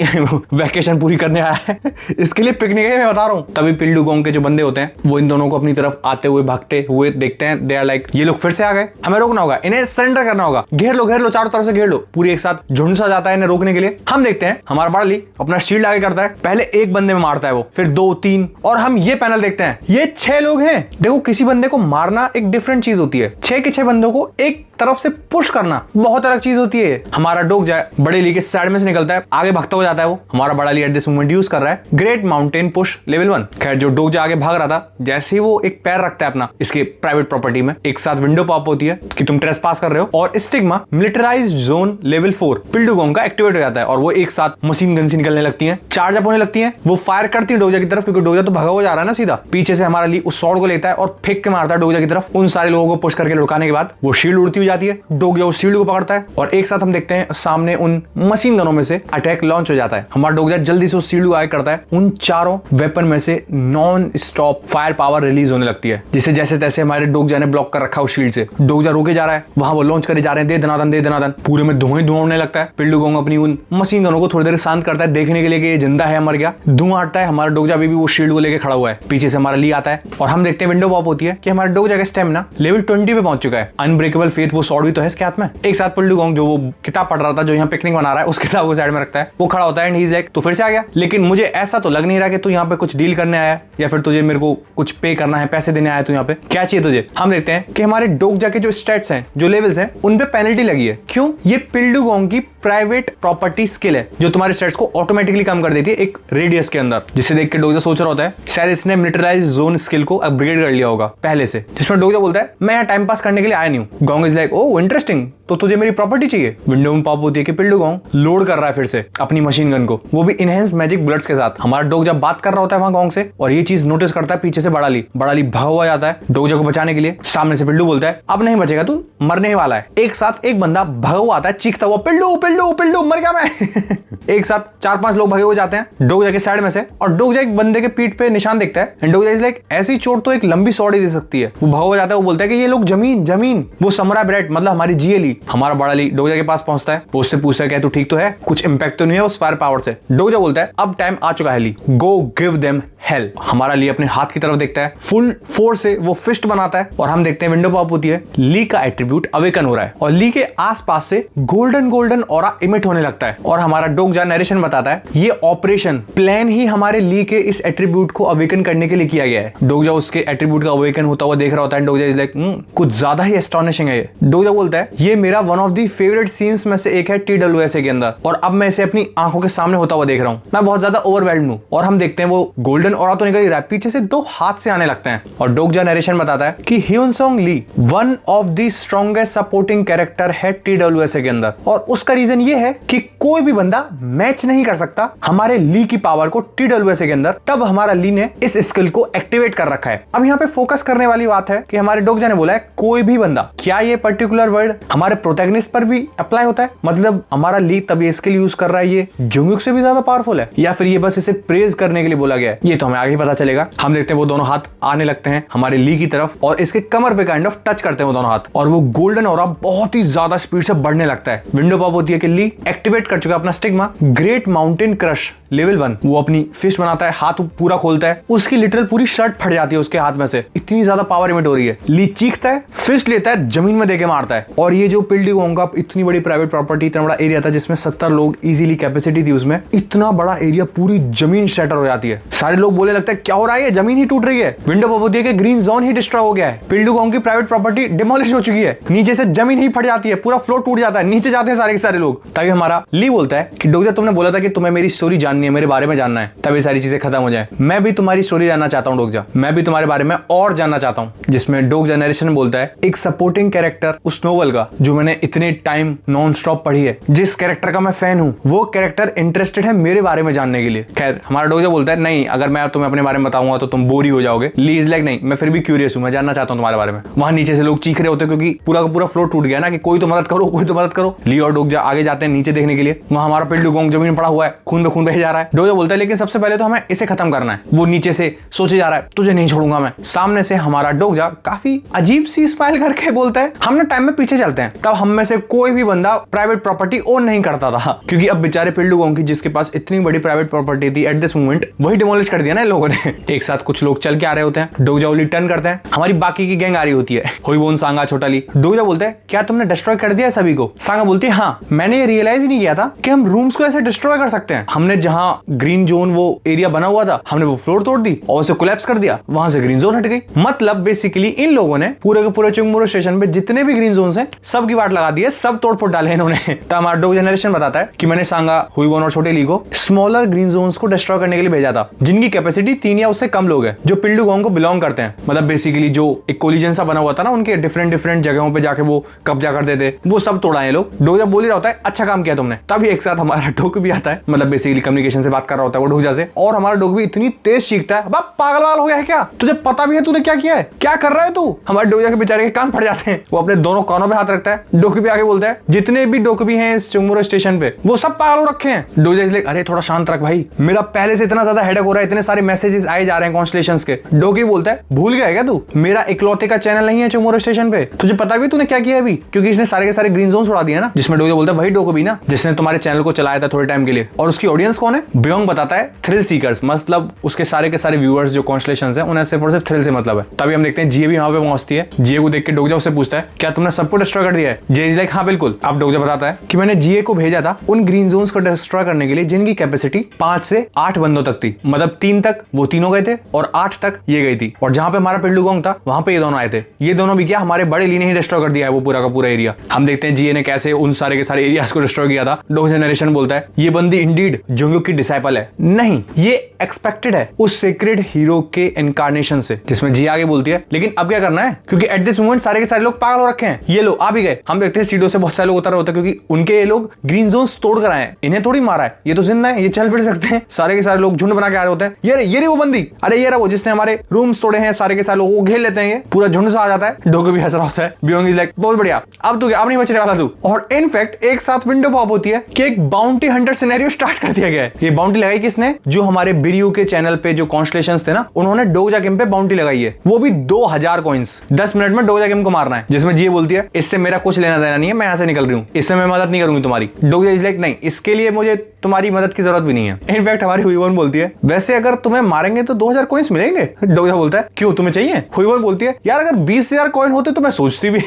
वैकेशन पूरी करने आया है। इसके लिए पिकनिक है, मैं बता रहा हूँ। तभी पिल्डुगोंग के जो बंदे होते हैं वो इन दोनों को अपनी तरफ आते हुए भागते हुए देखते हैं। दे आर लाइक ये लोग फिर से आ गए, हमें रोकना होगा, इन्हें सरेंडर करना होगा, घेर लो चारों तरफ से घेर लो। पूरी एक साथ झुंड सा जाता है इन्हें रोकने के लिए। हम देखते हैं हमारा बड़ा ली अपना शील्ड आगे करता है, पहले एक बंदे में मारता है वो, फिर 2 3 और हम ये पैनल देखते हैं ये 6 लोग हैं। देखो किसी बंदे को मारना एक डिफरेंट चीज होती है, 6 के 6 बंदों को एक तरफ से पुश करना बहुत अलग चीज होती है। हमारा डोगजा बड़े ली के साइड में से निकलता है, आगे भागता हो जाता है। वो हमारा बड़ा ली एट दिस मोमेंट यूज कर रहा है ग्रेट माउंटेन पुश लेवल 1। खैर जो डोगजा आगे भाग रहा था, जैसे ही वो एक पैर रखता है अपना इसके प्राइवेट प्रॉपर्टी में, एक साथ विंडो पॉप होती है कि तुम ट्रेस पास कर रहे हो, और स्टिग्मा मिलिटराइज्ड जोन लेवल 4 पिल्डुगोंग का एक्टिवेट हो जाता है, और वो एक साथ मशीन गन से निकलने लगती हैं, चार्ज अप होने लगती हैं। वो फायर करती है डोगजा की तरफ, क्योंकि डोगजा तो भागा हुआ जा रहा है ना सीधा। पीछे से हमारा ली उस स्वॉर्ड को लेता है और फेंक के मारता है डोगजा की तरफ। उन सारे लोगों को पुश करके लुढ़काने के बाद वो शील्ड उड़ती हुई जाती है, डोगजा उस शील्ड को पकड़ता है, और एक साथ हम देखते हैं सामने उन मशीन गनों में से अटैक लॉन्च हो जाता है। हमारा डोगजा जल्दी से उस शील्ड को आगे करता है, उन चारों वेपन में से non stop fire power release होने लगती है, जिसे जैसे तैसे हमारे डोगजा ने ब्लॉक कर रखा उस शील्ड से। डोगजा रोके जा रहा है, वहां वो लॉन्च करे जा रहे हैं, दे दनादन पूरे में धुआं होने लगता है। पिल्डुगोंग अपनी उन मशीन गनों को थोड़ी देर शांत करता है देखने के लिए कि ये जिंदा है मर गया। धुआं हटता है, हमारा डोगजा अभी भी वो शील्ड को लेके खड़ा हुआ है। पीछे से हमारा ली आता है और हम देखते हैं विंडो पॉप होती है कि हमारा डोगजा का स्टेमिना लेवल 20 पे पहुंच चुका है। अनब्रेक अनब्रेकेबल फेथ, वो स्वॉर्ड भी तो है इसके हाथ में। एक साथ पिल्डूगोंग जो वो किताब पढ़ रहा था, जो यहाँ पिकनिक बना रहा है, उस किताब को साइड में रखता है, वो खड़ा होता है एंड ही इज लाइक तू फिर से आ गया। लेकिन मुझे ऐसा तो लग नहीं रहा कि तू यहाँ पे कुछ डील करने आया या फिर तुझे मेरे को कुछ पे करना है, पैसे देने आया तू यहाँ पे, क्या चाहिए तुझे। हम देखते हैं कि हमारे डोगजा के जो स्टेट्स हैं, जो लेवल्स हैं, उन पे पेनल्टी लगी है। क्यों? ये पिल्डूगोंग की प्राइवेट प्रॉपर्टी स्किल है जो तुम्हारे स्टेट्स को ऑटोमेटिकली कम कर देती है एक रेडियस के अंदर, जिसे देख के डोगजा सोच रहा होता है शायद इसने मिलिटराइज जोन स्किल को अपग्रेड कर लिया होगा पहले से, जिसमें डोगजा बोलता है मैं यहाँ टाइम पास करने के लिए आया नहीं हूँ। Gong is like oh interesting, तो तुझे मेरी प्रॉपर्टी चाहिए। विंडो में पॉप होती है कि पिल्डूगोंग लोड कर रहा है फिर से अपनी मशीन गन को, वो भी इनहेंस मैजिक बुलेट्स के साथ। हमारा डोगजा बात कर रहा होता है वहां गोंग से और ये चीज नोटिस करता है पीछे से बड़ाली भागा हुआ जाता है डोगजा को बचाने के लिए। सामने से पिल्डू बोलता है अब नहीं बचेगा तू, मरने ही वाला है। एक साथ एक बंदा भागा हुआ आता है चीखता हुआ पिल्डू पिल्डू पिल्डू मर गया मैं। एक साथ 4-5 लोग भागे हुए जाते हैं डोगजा के साइड में से और डोगजा एक बंदे के पीठ पे निशान देखता है एंड डोगजा इज लाइक ऐसी चोट तो एक लंबी सॉर्ड ही दे सकती है। वो भागा हुआ जाता है, वो बोलता है कि ये लोग जमीन जमीन, वो समरा ब्रेड मतलब हमारी जीएली। हमारा बड़ा ली डोगजा के पास पहुंचता है, वो उससे पूछता है क्या तू ठीक तो है, कुछ इंपैक्ट तो नहीं है उस फायर पावर से। डोगजा बोलता है अब टाइम आ चुका है ली, गो गिव देम हेल। हमारा ली अपने हाथ की तरफ देखता है, फुल फोर्स से वो फिस्ट बनाता है और हम देखते हैं विंडो पॉप होती है, ली का एट्रीब्यूट अवेकन हो रहा है और ली के आसपास से गोल्डन ऑरा इमिट होने लगता है। और हमारा डोगजा नरेशन बताता है ये ऑपरेशन प्लान ही हमारे ली के इस एट्रीब्यूट को अवेकन करने के लिए किया गया है। डोगजा उसके एट्रीब्यूट का अवेकन होता हुआ देख रहा होता है। डोगजा इज लाइक कुछ ज्यादा ही एस्टोनिशिंग है ये। डोगजा बोलता है ये मेरा one of the favourite scenes में से एक है TWSA के अंदर और अब मैं इसे अपनी आंखों के सामने होता हुआ देख रहा हूँ, मैं बहुत ज्यादा ओवरवेल्म्ड हूँ। और हम देखते हैं वो गोल्डन ऑरा तो निकल ही रहा है, पीछे से 2 हाथ से आने लगते हैं और डोगजा नरेशन बताता है कि Hyunsong Lee one of the strongest supporting character है TWSA के अंदर और उसका रीजन ये है कि कोई भी बंदा मैच नहीं कर सकता हमारे ली की पावर को TWSA के अंदर। तब हमारा ली ने इस स्किल को एक्टिवेट कर रखा है। अब यहाँ पे फोकस करने वाली बात है कि हमारे डोगजा ने बोला है कोई भी बंदा, क्या ये पर्टिकुलर वर्ड हमारे प्रोटैगनिस्ट पर भी अप्लाई होता है? मतलब हमारा ली तब ये स्किल यूज कर रहा है ये जुंगयुक से भी ज्यादा पावरफुल है या फिर ये बस इसे प्रेज करने के लिए बोला गया है? ये तो हमें आगे पता चलेगा। हम देखते हैं वो दोनों हाथ आने लगते हैं हमारे ली की तरफ और इसके कमर पे काइंड ऑफ टच करते हैं वो दोनों हाथ और वो गोल्डन ऑरा बहुत ही ज्यादा स्पीड से बढ़ने लगता है। विंडो पॉप होती है कि ली एक्टिवेट कर चुका है अपना stigma great mountain crush level 1। वो अपनी फिस्ट बनाता है, हाथ पूरा खोलता है, उसकी लिटरल पूरी शर्ट फट जाती है उसके हाथ में से, इतनी ज्यादा पावर इमिट हो रही है। ली चीखता है, फिस्ट लेता है, जमीन में देके मारता है। और ये जो पिल्डूगोंग का इतनी बड़ी प्राइवेट प्रॉपर्टी, इतना बड़ा एरिया था जिसमें 70 लोग इजीली कैपेसिटी थी उसमें, इतना बड़ा एरिया पूरी जमीन शटर हो जाती है। सारे लोग बोले लगता है क्या हो रहा है, जमीन ही टूट रही है। विंडो पॉप होती है कि ग्रीन जोन ही डिस्ट्रॉय हो गया है, पिल्डूगोंग की प्राइवेट प्रॉपर्टी डिमोलिश हो चुकी है, नीचे से जमीन ही फट जाती है, पूरा फ्लोर टूट जाता है, नीचे जाते हैं सारे के सारे लोग। तभी हमारा ली बोलता है कि डोगजा तुमने बोला था कि तुम्हें मेरी स्टोरी जाननी है, मेरे बारे में जानना है, तब ये सारी चीजें खत्म हो जाए। मैं भी तुम्हारी स्टोरी जानना चाहता हूँ डोगजा, मैं भी तुम्हारे बारे में और जानना चाहता हूँ। जिसमें डोगजा नरेशन बोलता है एक सपोर्टिंग कैरेक्टर उस नोवेल का जो मैंने इतने टाइम नॉन स्टॉप पढ़ी है, जिस कैरेक्टर का मैं फैन हूँ, वो कैरेक्टर इंटरेस्टेड है मेरे बारे में जानने के लिए। खैर हमारा डोगजा बोलता है नहीं, अगर मैं तुम्हें अपने बारे में बताऊंगा तो तुम बोरी हो जाओगे। ली इज लाइक नहीं, मैं फिर भी क्यूरियस हूँ, मैं जानना चाहता हूँ तुम्हारे बारे में। वहां नीचे से लोग चीख रहे होते क्योंकि पूरा का पूरा फ्लोर टूट गया ना, कि कोई तो मदद करो, कोई तो मदद करो। ली और डोगजा आगे जाते हैं नीचे देखने के लिए, वहां हमारा पिल्डूगोंग जमीन पड़ा हुआ है, खून पे खून बह जा रहा है। डोगजा बोलता है लेकिन सबसे पहले तो हमें इसे खत्म करना है। वो नीचे से सोचे जा रहा है तुझे नहीं छोड़ूंगा मैं। सामने से हमारा डोगजा काफी अजीब सी स्माइल करके बोलता है हम ना टाइम में पीछे चलते हैं। तब हम में से कोई भी बंदा प्राइवेट प्रॉपर्टी ओन नहीं करता था, क्योंकि अब बेचारे पिल्डूगोंग की जिसके पास इतनी बड़ी प्राइवेट प्रॉपर्टी थी एट दिस मोमेंट, वही डिमोलिश कर दिया ना इन लोगों ने। एक साथ कुछ लोग चल के आ रहे होते हैं, डोगजा ओली टर्न करते हैं, हमारी बाकी की गैंग आ रही होती है, हुईबोन, सांगा, छोटा ली। डोगजा बोलते हैं क्या तुमने डिस्ट्रॉय कर दिया सभी को? सांगा बोलती है हाँ, मैंने ये रियलाइज ही नहीं किया था कि हम रूम्स को ऐसे डिस्ट्रॉय कर सकते हैं। हमने जहां ग्रीन जोन वो एरिया बना हुआ था, हमने वो फ्लोर तोड़ दी और उसे कोलैप्स कर दिया, वहां से ग्रीन जोन हट गई। मतलब बेसिकली इन लोगों ने पूरे के पूरे चुंगमुरो स्टेशन पे जितने भी ग्रीन जोन्स हैं सब की वाट लगा दी है, सब तोड़ फोड़ डाले इन्होंने। तो हमारा डोगजा जनरेशन बताता है कि मैंने सांगा, हुईबोन और छोटे ली को स्मॉलर ग्रीन जोन्स को डिस्ट्रॉय करने के लिए भेजा था, जिनकी कैपेसिटी 3 या उससे कम लोग हैं, जो पिल्डूगोंग को बिलोंग करते हैं। मतलब बेसिकली जो एक कोलिजन सा बना हुआ था ना, उनके डिफरेंट जगहों पे जाके वो कब्जा कर देते, वो सब तोड़ा है लोग। डोगजा बोल ही रहा होता है अच्छा काम किया तुमने। तभी एक साथ हमारा डोग भी आता है, मतलब बेसिकली कम्युनिकेशन से बात कर रहा होता है वो डोगजा से, और हमारा डोग भी इतनी तेज सीखता है, पागल वाल हो गया है क्या? तुझे पता भी है तूने क्या किया है? क्या कर रहा है तू? हमारे डोगजा के बेचारे के कान फट जाते हैं। वो अपने दोनों कानों पे हाथ रखता है। डोकबी आगे बोलता है जितने भी डोकबी हैं इस चुंगमुरो स्टेशन पे वो सब पागल हो रखे हैं। डोगजा इसलिए अरे थोड़ा शांत रख भाई, मेरा पहले से इतना ज्यादा हेडेक हो रहा है, इतने सारे मैसेजेस आए जा रहे हैं कॉन्स्टलेशंस के। डोकबी बोलता है भूल गया है क्या तू? मेरा इकलौते का चैनल नहीं है चुंगमुरो स्टेशन पे, तुझे पता भी तूने क्या किया अभी? क्योंकि इसने सारे के सारे ग्रीन जोन उड़ा दिया ना। जिसमें डोगजा बोलता है वही डोकबी ना जिसने तुम्हारे चैनल को चलाया था थोड़े टाइम के लिए। और उसकी ऑडियंस कौन है? में? बियोंग बताता है थ्रिल सीकर्स, मतलब उसके सारे के सारे व्यूअर्स जो कॉन्स्टलेशंस हैं उन्हें सिर्फ और सिर्फ थ्रिल से मतलब है। तभी हम देखते हैं जिए भी वहां पे पहुंचती है। जिए को देख के डोगजा उससे पूछता है क्या तुमने सबको डिस्ट्रॉय कर दिया है? जे इज लाइक हाँ बिल्कुल। अब डोगजा बताता है कि मैंने जिए को भेजा था उन ग्रीन जोन्स को डिस्ट्रॉय करने के लिए जिनकी कैपेसिटी 5 से 8 बंदों तक थी, मतलब 3 तक वो तीनों गए थे और 8 तक ये गई थी। और जहां पे हमारा पिल्डुगोंग था वहां पे ये दोनों आए थे। ये दोनों भी क्या हमारे बड़े ली ने ही डिस्ट्रॉय कर दिया है वो पूरा का पूरा एरिया। हम देखते हैं जिए ने कैसे उन सारे के सारे एरियाज को डिस्ट्रॉय किया था। डोगजा नरेशन बोलता है ये बंदी इंडीड जुंगक्योंग की डिसाइपल है। नहीं, ये एक्सपेक्टेड है उस सेक्रेड हीरो के इनकारनेशन से, जिसमें जी आगे बोलती है लेकिन अब क्या करना है क्योंकि एट दिस मोमेंट सारे के सारे लोग पागल हो रखे हैं। ये लोग आ भी गए। हम देखते हैं सीढ़ियों से बहुत सारे लोग उतर होते हैं क्योंकि उनके ये लोग ग्रीन जोन्स तोड़ कर आए हैं। इन्हें थोड़ी मारा है, ये तो जिंदा है, ये चल फिर सकते हैं। सारे के सारे लोग झुंड बना के आ रहे होते हैं। ये वो बंदी, अरे ये रहा वो जिसने हमारे रूम्स तोड़े हैं। सारे के सारे लोग वो घेर लेते हैं, ये पूरा झुंड सा आ जाता है। डोगो भी हंस रहा होता है। बियोंग इज लाइक बहुत बढ़िया, अब तू अब नहीं बचने वाला तू। और इनफैक्ट एक साथ विंडो पॉप होती है कि एक बाउंटी हंटर सिनेरियो स्टार्ट कर दिया गया है। ये बाउंटी लगाई किसने? जो हमारे बिरियो के चैनल पे जो कॉन्स्टलेशंस थे ना, उन्होंने डोगजा किम पे बाउंटी लगाई है। वो भी 2000 कॉइंस 10 मिनट में डोगजा किम को मारना है। जिसमें जी बोलती है इससे मेरा कुछ लेना देना नहीं है, मैं यहां से निकल रही हूँ, इससे मैं मदद नहीं करूंगी तुम्हारी। डोगजा इज लाइक नहीं, इसके लिए मुझे तुम्हारी मदद की जरूरत भी नहीं है। इनफैक्ट हमारी हुईवन बोलती है वैसे अगर तुम्हें मारेंगे तो 2000 कॉइन्स मिलेंगे। डोगजा बोलता है क्यों तुम्हें चाहिए? हुईवन बोलती है यार अगर 20,000 कॉइन होते तो मैं सोचती भी।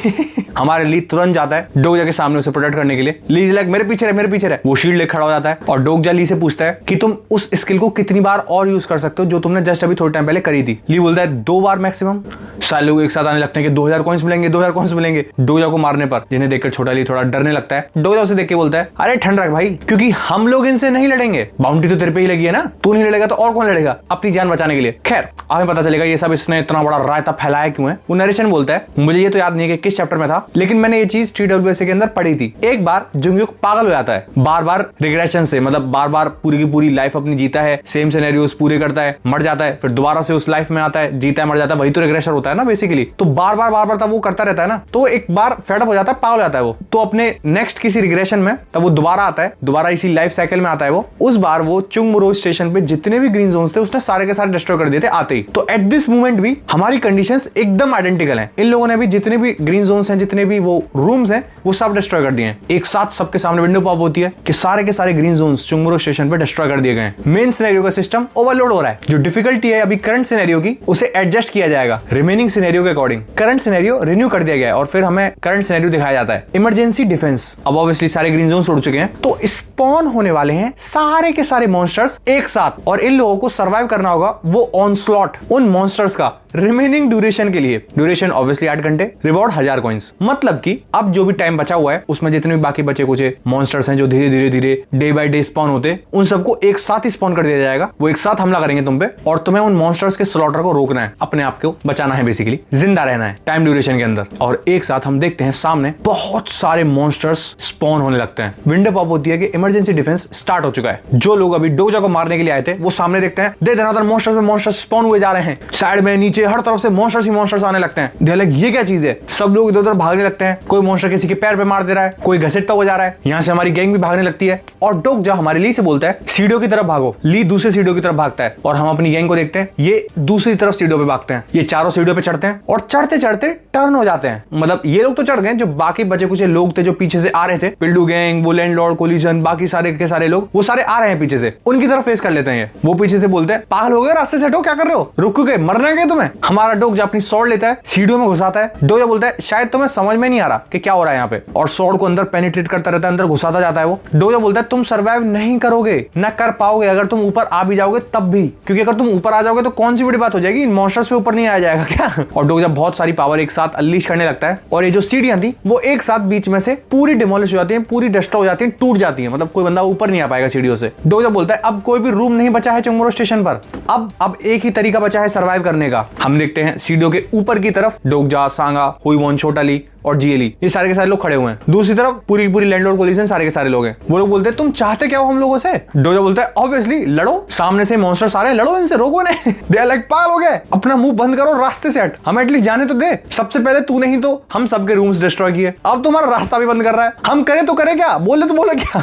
हमारे ली तुरंत जाता है डोगजा के सामने उसे प्रोटेक्ट करने के लिए। ली इज लाइक मेरे पीछे रहे। वो शील्ड लेकर खड़ा हो जाता है और डोगजा ली से पूछता है कि तुम उस स्किल को कितनी बार और यूज कर सकते हो जो तुमने जस्ट अभी थोड़े टाइम पहले करी थी। ली बोलता है 2 बार मैक्सिमम। सारे लोग एक साथ आने लगते हैं कि 2000 कॉइन्स मिलेंगे, 2000 कॉइन्स मिलेंगे डोगजा को मारने पर, जिन्हें देखकर छोटा ली थोड़ा डरने लगता है। डोगजा उसे देख के बोलता है अरे ठंड रख भाई, क्योंकि हम लोग इनसे नहीं लड़ेंगे, बाउंड्री तो तेरे पे ही लगी है ना, तू नहीं लड़ेगा तो और कौन लड़ेगा अपनी जान बचाने के लिए। खैर हमें पता चलेगा ये सब इसने इतना बड़ा रायता फैलाया क्यों है। वो नरेशन बोलता है मुझे ये तो याद नहीं है कि किस चैप्टर में था, लेकिन मैंने ये चीज TWSA के अंदर पढ़ी थी। एक बार जुंगक्योंग पागल हो जाता है बार बार रिग्रेशन से, मतलब बार बार पूरी की पूरी लाइफ अपनी जीता है, सेम सिनेरियोस पूरे करता है, मर जाता है, फिर दोबारा से उस लाइफ में आता है, जीता है, मर जाता है, वही तो रिग्रेशन होता है ना बेसिकली। तो बार बार तब वो करता रहता है ना, तो एक बार फेड अप हो जाता है, पागल हो जाता है वो। तो अपने नेक्स्ट किसी रिग्रेशन में तब वो दोबारा आता है, दोबारा इसी लाइफ साइकिल में आता है वो। उस बार वो चुंगमुरो स्टेशन पे जितने भी ग्रीन जोन्स थे उसने सारे के सारे डिस्ट्रॉय कर दिए थे आते ही। तो एट दिस मोमेंट भी हमारी कंडीशंस एकदम आइडेंटिकल हैं। इन लोगों ने भी जितने भी ग्रीन जोन्स हैं, जितने भी वो रूम्स हैं, वो सब डिस्ट्रॉय कर दिए हैं। एक साथ सबके सामने विंडो पॉप होती है कि सारे के सारे ग्रीन जोन्स चुंगमुरो स्टेशन पे डिस्ट्रॉय कर दिए गए हैं। मेन सिनेरियो का सिस्टम ओवरलोड हो रहा है। जो डिफिकल्टी है अभी करंट सिनेरियो की, उसे एडजस्ट किया जाएगा रिमेनिंग सिनेरियो के अकॉर्डिंग। करंट सिनेरियो रिन्यू कर दिया गया है और फिर हमें करंट सिनेरियो दिखाया जाता है। Emergency defence. अब ऑब्वियसली सारे ग्रीन जोन्स उड़ चुके हैं, तो स्पॉन होने वाले हैं सारे के सारे मॉन्स्टर्स एक साथ, और इन लोगों को सर्वाइव करना होगा वो ऑनस्लॉट उन मॉन्स्टर्स का रिमेनिंग ड्यूरेशन के लिए। ड्यूरेशन ऑब्वियसली 8 घंटे, रिवॉर्ड 1000 कॉइंस। मतलब कि अब जो भी टाइम बचा हुआ है उसमें जितने भी बाकी बचे कुछ मॉन्स्टर्स हैं जो धीरे धीरे डे बाय डे स्पॉन होते, उन सबको एक साथ ही स्पॉन कर दिया जाएगा। वो एक साथ हमला करेंगे तुम पे और तुम्हें उन मॉन्स्टर्स के स्लॉटर को रोकना है, अपने आप को बचाना है, बेसिकली जिंदा रहना है टाइम ड्यूरेशन के अंदर। और एक साथ हम देखते हैं सामने बहुत सारे मॉन्स्टर्स स्पॉन होने लगते हैं। विंडो पॉप होती है कि इमरजेंसी डिफेंस स्टार्ट हो चुका है। जो लोग अभी डोगजा को मारने के लिए आए थे वो सामने देखते हैं दे देना मॉन्स्टर्स में मॉन्स्टर्स स्पॉन हुए जा रहे हैं, साइड में नीचे हर तरफ से मॉन्स्टर्स ही मॉन्स्टर्स आने लगते हैं। दे लाइक ये क्या चीज है, सब लोग इधर उधर भागने लगते हैं। कोई मॉन्स्टर किसी के पैर पे मार दे रहा है, कोई घसीटता हुआ जा रहा है। यहाँ से हमारी गैंग भी भागने लगती है और डोगजा हमारे ली से बोलता है सीढ़ियों की तरफ भागो। ली दूसरे सीढ़ियों की तरफ भागता है और हम अपनी गैंग को देखते हैं ये दूसरी तरफ सीढ़ियों पे भागते हैं। ये चारों सीढ़ियों पे चढ़ते हैं और चढ़ते चढ़ते टर्न हो जाते हैं। मतलब ये लोग तो चढ़ गए, जो बाकी बचे कुछ लोग थे जो पीछे से आ रहे थे, पिल्डू गैंग, वो लैंडलॉर्ड, कोलिजन, बाकी सारे के सारे लोग, वो सारे आ रहे हैं पीछे से, उनकी तरफ फेस कर लेते हैं। वो पीछे से बोलते हैं पागल हो गए, रास्ते से हटो, क्या कर रहे हो, रुको के मरना है तुम्हें। हमारा डोगजा अपनी स्वॉर्ड लेता है, सीढ़ियों में घुसाता है। डोगजा बोलता है शायद तुम्हें समझ में नहीं आ रहा कि क्या हो रहा है यहाँ पे, और स्वॉर्ड को अंदर पेनिट्रेट करता रहता है, अंदर घुसाता जाता है वो। डोगजा बोलता है तुम सर्वाइव नहीं करोगे, ना कर पाओगे अगर तुम ऊपर आ भी जाओगे तब भी, क्योंकि अगर तुम ऊपर आ जाओगे तो कौन सी बड़ी बात हो जाएगी, इन मॉन्स्टर्स पे ऊपर नहीं आया जाएगा क्या। और डोगजा बहुत सारी पावर एक साथ अनलीश करने लगता है और ये जो सीढ़ियां थी वो एक साथ बीच में से पूरी डिमोलिश हो जाती हैं, पूरी डिस्ट्रॉय हो जाती हैं, टूट जाती हैं। मतलब कोई बंदा ऊपर नहीं आ पाएगा सीढ़ियों से। डोगजा बोलता है अब कोई भी रूम नहीं बचा है चुंगमुरो स्टेशन पर, अब एक ही तरीका बचा है सर्वाइव करने का। हम देखते हैं सीढ़ियों के ऊपर की तरफ डोगजा, सांगा, हुईवन, छोटा ली और जीएली, ये सारे के सारे लोग खड़े हुए हैं। दूसरी तरफ पूरी पूरी लैंडलॉर्ड कोलिजन, सारे के सारे लोग हैं। वो लोग बोलते हैं तुम चाहते क्या हो हम लोगों से। डोगजा बोलता है ऑब्वियसली लड़ो, सामने से मॉन्स्टर्स आ रहे हैं, लड़ो इनसे, रोको इन्हें। दे आर लाइक पागल हो गए, अपना मुंह बंद करो, रास्ते से हट, हमें एटलीस्ट जाने तो दे। सबसे पहले तू नहीं तो हम सबके रूम्स डिस्ट्रॉय किए, अब तुम्हारा रास्ता भी बंद कर रहा है, हम करें तो करें क्या, बोले तो बोले क्या।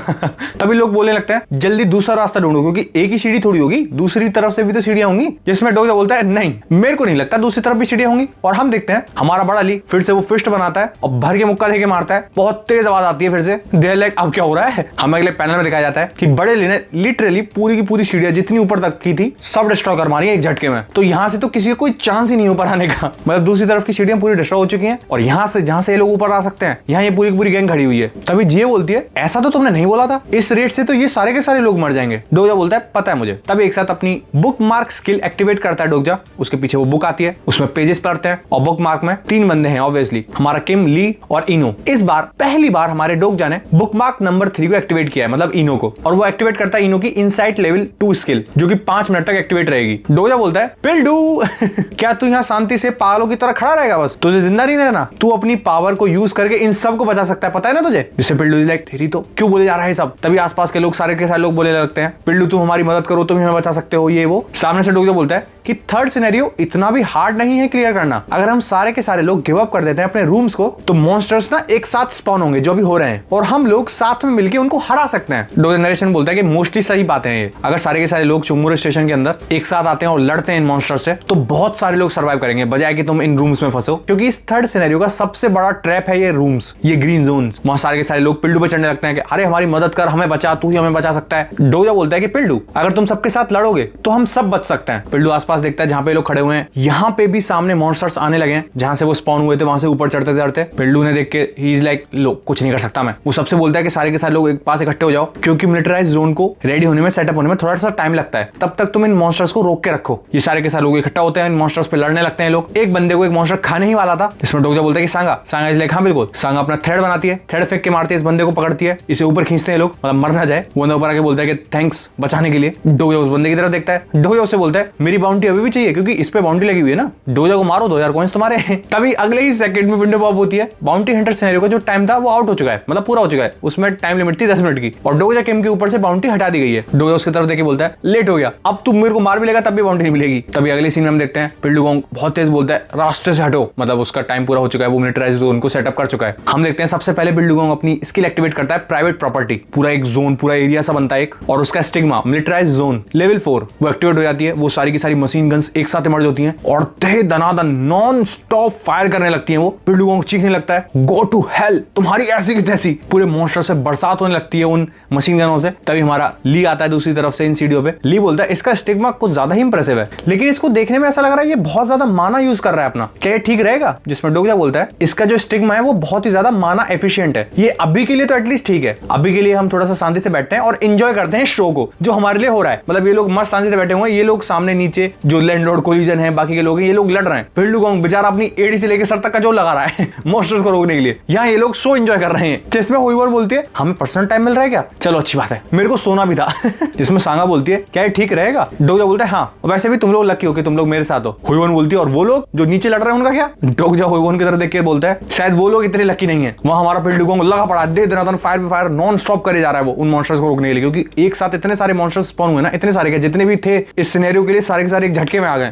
तभी लोग बोलने लगते हैं जल्दी दूसरा रास्ता ढूंढो, क्योंकि एक ही सीढ़ी थोड़ी होगी, दूसरी तरफ से भी तो सीढ़ियां होंगी। जिसमें डोगजा बोलता है नहीं, मेरे को नहीं लगता दूसरी तरफ भी सीढ़ियां होंगी। और हम देखते हैं हमारा बड़ा ली फिर से वो फिस्ट बनाता है और भर के मुक्का देके मारता है, बहुत तेज आवाज आती है फिर से। देर लाइक अब क्या हो रहा है। हमें अगले पैनल में दिखाया जाता है कि बड़े ली ने लिटरली पूरी की पूरी सीढ़ियां जितनी ऊपर तक की थी सब डिस्ट्रॉय कर मारी एक झटके में। तो यहाँ से तो किसी का कोई चांस ही नहीं ऊपर आने का। मतलब दूसरी तरफ की सीढ़ियां पूरी डिस्ट्रॉय हो चुकी हैं और यहाँ से जहां से ये लोग ऊपर आ सकते हैं यहाँ ये पूरी की पूरी गैंग खड़ी हुई है। तभी जिये बोलती है ऐसा तो तुमने नहीं बोला था, इस रेट से तो ये सारे के सारे लोग मर जाएंगे। डोगजा बोलता है पता है मुझे। तभी एक साथ अपनी बुक मार्क स्किल एक्टिवेट करता है डोगजा। उसके पीछे वो बुक आती है, उसमें पेजेस पढ़ते हैं और बुक मार्क में 3 बंदे हैं ऑब्वियसली, हमारा किम, ली और इनो। इस बार पहली बार हमारे डोगजा ने बुक मार्क नंबर 3 को एक्टिवेट किया है, मतलब इनो को, और वो एक्टिवेट करता है इनो की इनसाइट लेवल 2 स्किल जो कि 5 मिनट तक एक्टिवेट रहेगी। डोगजा बोलता है पिल्डू क्या तू यहाँ शांति से पागलों की तरह खड़ा रहेगा? बस तुझे जिंदा नहीं रहना, तू अपनी पावर को यूज करके इन सब को बचा सकता है, पता है ना तुझे? जिससे पिल्डू इज लाइक तेरी तो क्यों बोले जा रहा है सब। तभी आसपास के लोग सारे के सारे लोग बोले लगते हैं पिल्डू तुम हमारी मदद करो, तुम हमें बचा सकते हो, ये वो। सामने से डोगजा बोलता है कि थर्ड सिनेरियो इतना भी हार्ड नहीं है क्लियर करना। अगर हम सारे के सारे लोग गिव अप कर देते हैं अपने रूम्स को तो मॉन्स्टर्स ना एक साथ स्पॉन होंगे जो भी हो रहे हैं और हम लोग साथ में मिलकर उनको हरा सकते हैं। डोगजा नरेशन बोलता है कि मोस्टली सही बातें हैं ये। अगर सारे के सारे लोग चुम्मुर स्टेशन के अंदर एक साथ आते हैं और लड़ते हैं इन मॉन्स्टर्स से तो बहुत सारे लोग सर्वाइव करेंगे बजाय कि तुम इन रूम्स में फंसो, क्योंकि इस थर्ड सिनेरियो का सबसे बड़ा ट्रैप है ये रूम्स, ये ग्रीन जोन्स। वहां सारे के सारे लोग पिल्डू पे चढ़ने लगते हैं कि अरे हमारी मदद कर, हमें बचा, तू ही हमें बचा सकता है। डोगजा बोलता है कि पिल्डू अगर तुम सबके साथ लड़ोगे तो हम सब बच सकते हैं। पिल्डू आसपास देखता है जहां पे लोग खड़े हुए हैं, यहाँ पे भी सामने मॉन्स्टर्स आने लगे हैं जहां से वो स्पॉन हुए थे, वहां से ऊपर चढ़ते चढ़ते। पिल्डू ने देख के ही इज लाइक लो कुछ नहीं कर सकता मैं। वो सबसे बोलता है कि सारे के सारे लोग एक पास इकट्ठे हो जाओ क्योंकि मिलिटराइज जोन को रेडी होने में, सेटअप होने में थोड़ा सा टाइम लगता है, तब तक तुम इन मॉन्स्टर्स को रोक के रखो। ये सारे के सारे लोग इकट्ठा होते हैं, इन मॉन्स्टर्स पे लड़ने लगते हैं लोग। एक बंदे को एक मॉन्स्टर खाने ही वाला था जिसमें डोगजा बोलता है कि सांगा इज लाइक हाँ बिल्कुल। सांगा अपना थ्रेड बनाती है, थ्रेड फेंक के मारती है, इस बंदे को पकड़ती है, इसे ऊपर खींचते हैं लोग मतलब मर ना जाए। वो ऊपर आके बोलता है कि थैंक्स बचाने के लिए। डोगजा उस बंदे की तरफ देखता है, डोगजा उससे बोलता है मेरी बाउंटी अभी भी चाहिए क्योंकि इस पे बाउंटी लगी हुई है ना, डोगजा को मारो 2000 कॉइंस तुम्हारे। तभी अगले ही सेकंड में विंडो पॉप होती है। बाउंटी हंटर सिनेरियो का जो टाइम था वो आउट हो चुका है, मतलब पूरा हो चुका है, उसमें टाइम लिमिट थी 10 मिनट की और डोगजा किम के ऊपर से बाउंटी हटा दी गई है। डोगजा उसकी तरफ देके बोलता है लेट हो गया, अब तुम मेरे को मार भी लेगा तब भी बाउंटी नहीं मिलेगी। तभी अगले सीन में हम देखते हैं पिल्डू गोंग बहुत तेज बोलता है रास्ते से हटो, मतलब उसका टाइम पूरा हो चुका है, वो मिलिटराइज जोन को सेटअप कर चुका है। हम देखते हैं सबसे पहले पिल्डू गोंग अपनी स्किल एक्टिवेट करता है प्राइवेट प्रॉपर्टी, पूरा एक जोन, पूरा एरिया सा बनता है एक, और उसका स्टिग्मा मिलिटराइज जोन लेवल 4 वो एक्टिवेट हो जाती है। वो सारी की सारी मशीन गन्स एक साथ इमर्ज होती हैं और दे दनादन नॉन स्टॉप फायर करने लगती हैं। वो पिल्डू गोंग चीखने लगता है गो टू हेल, तुम्हारी ऐसी की तैसी। पूरे मॉन्स्टर से बरसात होने लगती है उन मशीन गनों से। तभी हमारा ली आता है दूसरी तरफ से इन सीढ़ियों पे। ली बोलता है इसका स्टिग्मा कुछ ज्यादा ही इंप्रेसिव है, लेकिन इसको देखने में ऐसा लग रहा है ये बहुत ज्यादा माना यूज कर रहा है अपना, क्या ये ठीक रहेगा? जिसमें डोगजा बोलता है इसका जो स्टिग्मा है वो बहुत ही ज्यादा माना एफिशिएंट है, ये अभी के लिए तो एटलीस्ट ठीक है, अभी के लिए हम थोड़ा सा शांति से बैठते हैं और एंजॉय करते हैं शो को जो हमारे लिए हो रहा है। मतलब ये लोग मस्त शांति से बैठे हुए हैं, ये लोग सामने नीचे जो लैंडलॉर्ड कोलिजन है बाकी के लोग हैं, ये लोग लड़ रहे हैं। पिल्डू गोंग बेचारा अपनी एड़ी से लेकर सर तक का जो लगा रहा है मॉन्स्टर्स को रोकने के लिए, यहाँ ये लोग शो एंजॉय कर रहे हैं। जिसमें हुईवर बोलती है हमें पर्सनल टाइम मिल रहा है क्या? चलो अच्छी बात है, मेरे को सोना भी था। जिसमें सांगा बोलती है क्या ये ठीक रहेगा? डोगजा बोलता है हाँ, वैसे भी तुम लोग लकी हो कि तुम लोग मेरे साथ हो। हुईवन बोलती है और वो लोग जो नीचे लड़ रहे हैं उनका क्या? डोगजा हुईवन की तरफ देख के बोलता है शायद वो लोग इतने लकी नहीं है, वहां हमारा पिल्डू गोंग लगा पड़ा दे दनादन फायर पे फायर नॉन स्टॉप करे जा रहा है वो उन मॉन्स्टर्स को रोकने के लिए, क्योंकि एक साथ इतने सारे मॉन्स्टर्स स्पॉन हुए ना, इतने सारे के जितने भी थे इस सिनेरियो के लिए सारे के सारे एक झटके में आ गए।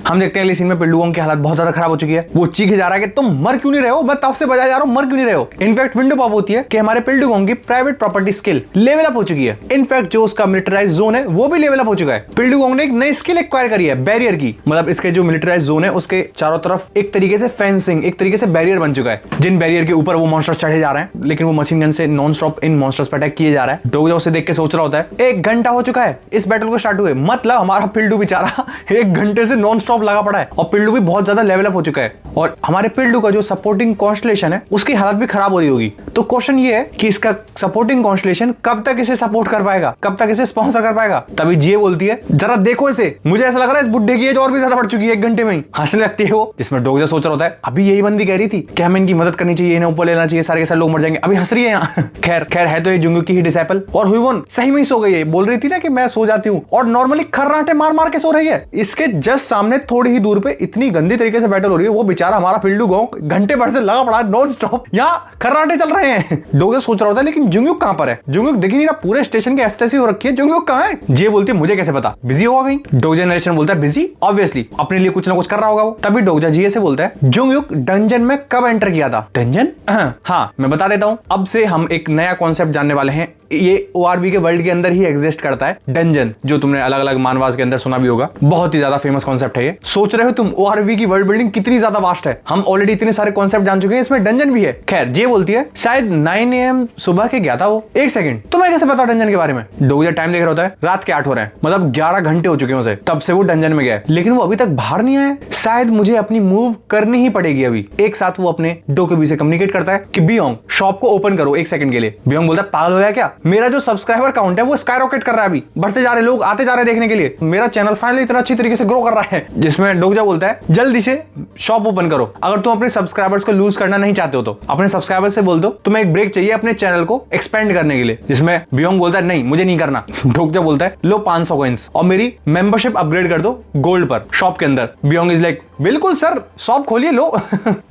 हम देखते हैं अगले सीन में पिल्डू गोंग की हालत बहुत ज्यादा खराब हो चुकी है। वो चीखे जा रहा है कि तुम मर क्यों नहीं रहे हो, मैं तब से बजाया जा रहा हूं, मर क्यों नहीं रहे हो। इनफैक्ट विंडो पॉप होती है कि हमारे पिल्डू गोंग की private property skill level up हो चुकी है। इनफैक्ट जो उसका मिलिटराइज जोन है वो भी लेवल अप हो चुका है। पिल्डू गोंग ने एक नई स्किल एक्वायर करी है बैरियर की, मतलब इसके जो मिलिटराइज जोन है उसके चारों तरफ एक तरीके से फेंसिंग, एक तरीके से बैरियर बन चुका है, जिन बैरियर के ऊपर वो मॉन्स्टर्स चढ़े जा रहे हैं, लेकिन वो मशीन गन से नॉन स्टॉप इन मॉन्स्टर्स पर अटैक किए जा रहा है। डोगजा उसे देख के सोच रहा होता है 1 घंटा हो चुका है इस बैटल को स्टार्ट हुए, मतलब हमारा पिल्डू बेचारा 1 घंटे से नॉन स्टॉप लगा पड़ा है और पिल्डू भी बहुत ज्यादा लेवल अप हो चुका है और हमारे पिल्डू का जो सपोर्टिंग कॉन्स्टलेशन है उसकी हालत भी खराब हो रही होगी। तो क्वेश्चन ये है कि इसका सपोर्टिंग कॉन्स्टलेशन कब तक इसे सपोर्ट कर पाएगा, कब तक इसे स्पॉन्सर कर पाएगा। तभी जिये बोलती है जरा देखो इसे, मुझे ऐसा लग रहा है इस बुड्ढे की एज और भी ज्यादा बढ़ चुकी है 1 घंटे में ही। हंसने लगती है वो, जिसमें डोगजा सोच रहा होता है अभी यही बंदी कह रही थी कि हमें इनकी मदद करनी चाहिए, इन्हें ऊपर लेना चाहिए, सारे के सारे लोग मर जाएंगे, अभी हंस रही है यहाँ। खैर है तो ये जुंगू की ही डिसाइपल और हुईवन सही में ही सो गई है, बोल रही थी ना कि मैं सो जाती हूँ और नॉर्मली खर्राटे मार मार के सो रही है। इसके जस्ट सामने थोड़ी ही दूर पे इतनी गंदी तरीके से बैटल हो रही है, वो बेचारा हमारा पिल्डू गोंग घंटे भर से लगा पड़ा है नॉन स्टॉप, यहाँ खर्राटे चल रहे हैं। डोगजा सोच रहा होता है लेकिन जुंगयुक कहां पर है, जुंगयुक दिख नहीं रहा, पूरे स्टेशन के एस्टेसी हो रखी है, जुंगयुक कहां है? जे बोलती है मुझे कैसे पता, बिजी हो गई। डोगजा नरेशन बोलता है बिजी, ऑब्वियसली अपने लिए कुछ ना कुछ कर रहा होगा वो। तभी डोगजा जी से बोलता है जुंगयुक डंजन में कब एंटर किया था? डंजन? हाँ मैं बता देता हूँ, अब से हम एक नया कॉन्सेप्ट जानने वाले हैं ये ओआरबी के वर्ल्ड के अंदर ही एग्जिस्ट करता है डंजन, जो तुमने अलग अलग मानवास के अंदर सुना भी होगा। बहुत ही ज्यादा फेमस कॉन्सेप्ट है ये। सोच रहे हो तुम ओआरबी की वर्ल्ड बिल्डिंग कितनी ज्यादा वास्ट है। हम ऑलरेडी इतने सारे कॉन्सेप्ट जान चुके हैं, इसमें डंजन भी है। खैर ये बोलती है शायद 9 AM सुबह के गया था वो। एक सेकंड, तुम्हें कैसे पता डंजन के बारे में? डोजा टाइम देख रहा होता है, रात के 8 हो रहे हैं, मतलब 11 घंटे हो चुके हैं उसे, तब से वो डंजन में गया है, लेकिन वो अभी तक बाहर नहीं आया। शायद मुझे अपनी मूव करनी ही पड़ेगी अभी। एक साथ वो अपने डोकेबी से कम्युनिकेट करता है कि बियोंग शॉप को ओपन करो 1 सेकंड के लिए। बियोंग बोलता है पागल हो गया क्या? मेरा जो सब्सक्राइबर काउंट है वो स्काई रॉकेट कर रहा है, अभी बढ़ते जा रहे, लोग आते जा रहे देखने के लिए। मेरा चैनल फाइनली इतना अच्छी तरीके से ग्रो कर रहा है। जिसमें डोजा बोलता है जल्दी से शॉप ओपन करो। अगर तुम अपने सब्सक्राइबर्स को लूज करना नहीं चाहते हो तो अपने सब्सक्राइबर्स से बोल दो तुम्हें एक ब्रेक चाहिए अपने चैनल को एक्सपेंड करने के लिए। जिसमें बियोंग बोलता है नहीं मुझे नहीं करना। डोजा बोलता है लो 500 कॉइंस और मेरी मेंबरशिप अपग्रेड कर दो गोल्ड पर शॉप के अंदर। बियोंग इज लाइक बिल्कुल सर, शॉप खोलिए लो।